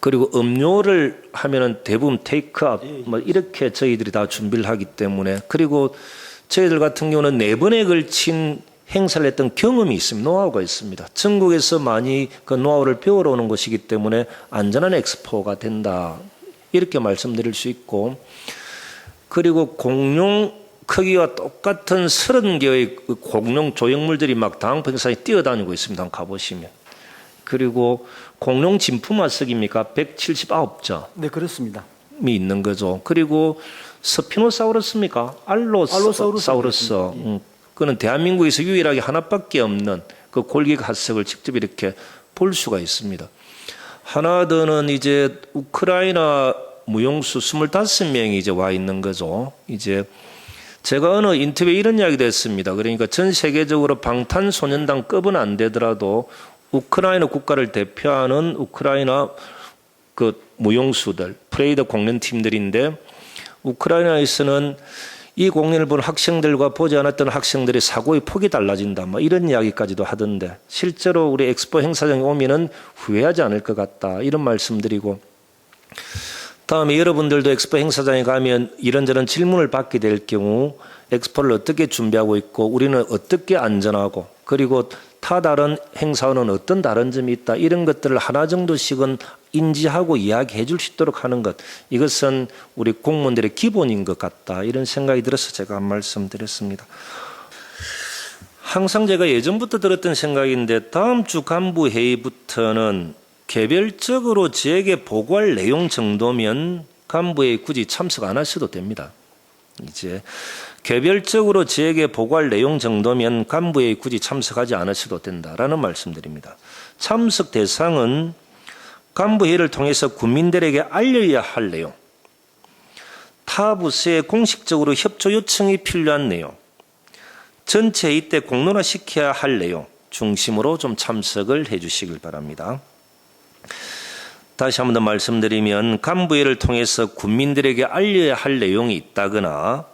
그리고 음료를 하면은 대부분 테이크아웃 뭐 이렇게 저희들이 다 준비를 하기 때문에 그리고 저희들 같은 경우는 4번에 걸친 행사를 했던 경험이 있습니다. 노하우가 있습니다. 전국에서 많이 그 노하우를 배우러 오는 것이기 때문에 안전한 엑스포가 된다. 이렇게 말씀드릴 수 있고 그리고 공룡 크기와 똑같은 30개의 공룡 조형물들이 막 당황포 행사에 뛰어다니고 있습니다. 한번 가보시면. 그리고 공룡 진품 화석입니까? 179점. 네, 그렇습니다. 이 있는 거죠. 그리고 스피노사우루스입니까? 알로사우루스. 그는 대한민국에서 유일하게 하나밖에 없는 그 골격 화석을 직접 이렇게 볼 수가 있습니다. 하나 더는 이제 우크라이나 무용수 25명이 이제 와 있는 거죠. 이제 제가 어느 인터뷰에 이런 이야기도 했습니다. 그러니까 전 세계적으로 방탄소년단급은 안 되더라도 우크라이나 국가를 대표하는 우크라이나 그 무용수들, 프레이드 공연팀들인데 우크라이나에서는 이 공연을 본 학생들과 보지 않았던 학생들의 사고의 폭이 달라진다. 뭐 이런 이야기까지도 하던데 실제로 우리 엑스포 행사장에 오면은 후회하지 않을 것 같다. 이런 말씀드리고 다음에 여러분들도 엑스포 행사장에 가면 이런저런 질문을 받게 될 경우 엑스포를 어떻게 준비하고 있고 우리는 어떻게 안전하고 그리고 타 다른 행사와는 어떤 다른 점이 있다. 이런 것들을 하나 정도씩은 인지하고 이야기해 줄 수 있도록 하는 것. 이것은 우리 공무원들의 기본인 것 같다. 이런 생각이 들어서 제가 한 말씀 드렸습니다. 항상 제가 예전부터 들었던 생각인데 다음 주 간부 회의부터는 개별적으로 저에게 보고할 내용 정도면 간부회의 굳이 참석 안 하셔도 됩니다. 이제 개별적으로 저에게 보고할 내용 정도면 간부회의 굳이 참석하지 않으셔도 된다라는 말씀드립니다. 참석 대상은 간부회의를 통해서 국민들에게 알려야 할 내용, 타 부서에 공식적으로 협조 요청이 필요한 내용, 전체 회의 때 공론화시켜야 할 내용 중심으로 좀 참석을 해 주시길 바랍니다. 다시 한 번 더 말씀드리면 간부회의를 통해서 국민들에게 알려야 할 내용이 있다거나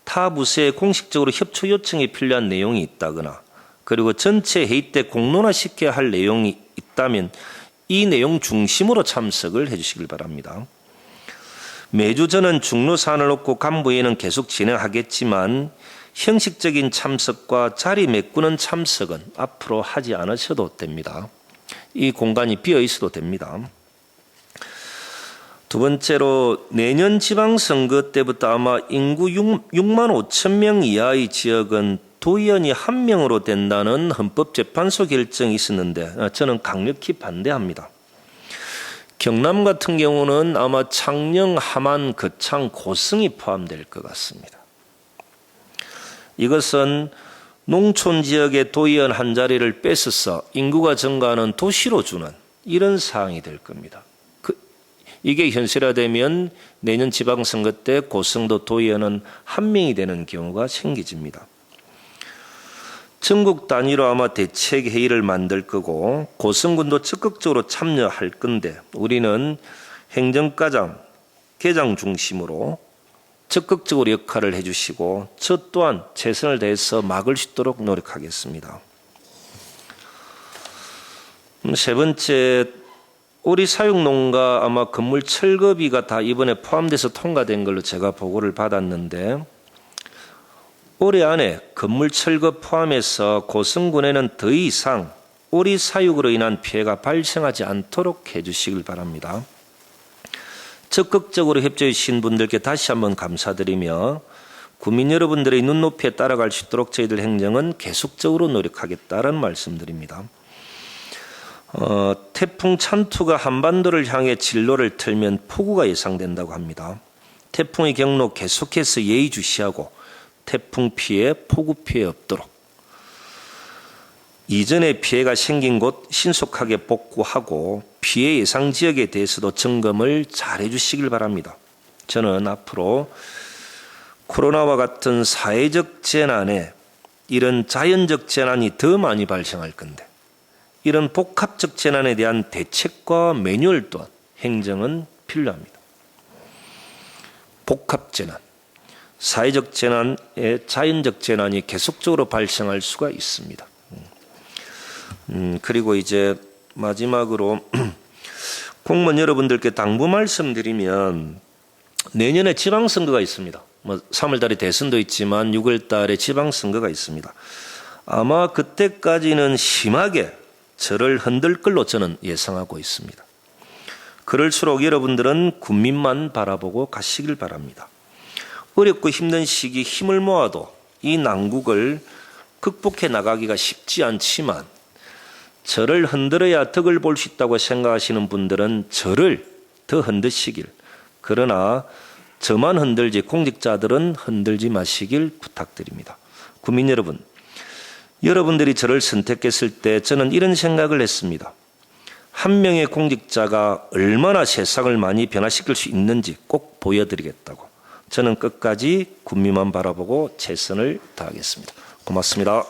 타 부서에 공식적으로 협조 요청이 필요한 내용이 있다거나 그리고 전체 회의 때 공론화시켜야 할 내용이 있다면 이 내용 중심으로 참석을 해 주시길 바랍니다. 매주 저는 중로 사안을 놓고 간부회의는 계속 진행하겠지만 형식적인 참석과 자리 메꾸는 참석은 앞으로 하지 않으셔도 됩니다. 이 공간이 비어 있어도 됩니다. 두 번째로 내년 지방선거 때부터 아마 인구 6만 5천 명 이하의 지역은 도의원이 1명으로 된다는 헌법재판소 결정이 있었는데 저는 강력히 반대합니다. 경남 같은 경우는 아마 창녕, 함안, 거창, 고성이 포함될 것 같습니다. 이것은 농촌 지역의 도의원 한 자리를 뺏어서 인구가 증가하는 도시로 주는 이런 사항이 될 겁니다. 이게 현실화되면 내년 지방선거 때 고성도 도의원은 1명이 되는 경우가 생기집니다. 전국 단위로 아마 대책회의를 만들 거고 고성군도 적극적으로 참여할 건데 우리는 행정과장, 계장 중심으로 적극적으로 역할을 해주시고 저 또한 최선을 다해서 막을 수 있도록 노력하겠습니다. 세 번째, 오리 사육농가 아마 건물 철거비가 다 이번에 포함돼서 통과된 걸로 제가 보고를 받았는데 올해 안에 건물 철거 포함해서 고성군에는 더 이상 오리 사육으로 인한 피해가 발생하지 않도록 해주시길 바랍니다. 적극적으로 협조해 주신 분들께 다시 한번 감사드리며 국민 여러분들의 눈높이에 따라갈 수 있도록 저희들 행정은 계속적으로 노력하겠다는 말씀드립니다. 태풍 찬투가 한반도를 향해 진로를 틀면 폭우가 예상된다고 합니다. 태풍의 경로 계속해서 예의주시하고 태풍 피해, 폭우 피해 없도록 이전에 피해가 생긴 곳 신속하게 복구하고 피해 예상 지역에 대해서도 점검을 잘 해주시길 바랍니다. 저는 앞으로 코로나와 같은 사회적 재난에 이런 자연적 재난이 더 많이 발생할 건데 이런 복합적 재난에 대한 대책과 매뉴얼 또한 행정은 필요합니다. 복합 재난, 사회적 재난에 자연적 재난이 계속적으로 발생할 수가 있습니다. 그리고 이제 마지막으로 공무원 여러분들께 당부 말씀드리면 내년에 지방선거가 있습니다. 3월달에 대선도 있지만 6월달에 지방선거가 있습니다. 아마 그때까지는 심하게 저를 흔들 걸로 저는 예상하고 있습니다. 그럴수록 여러분들은 국민만 바라보고 가시길 바랍니다. 어렵고 힘든 시기 힘을 모아도 이 난국을 극복해 나가기가 쉽지 않지만 저를 흔들어야 덕을 볼 수 있다고 생각하시는 분들은 저를 더 흔드시길, 그러나 저만 흔들지 공직자들은 흔들지 마시길 부탁드립니다. 국민 여러분, 여러분들이 저를 선택했을 때 저는 이런 생각을 했습니다. 한 명의 공직자가 얼마나 세상을 많이 변화시킬 수 있는지 꼭 보여드리겠다고. 저는 끝까지 국민만 바라보고 최선을 다하겠습니다. 고맙습니다.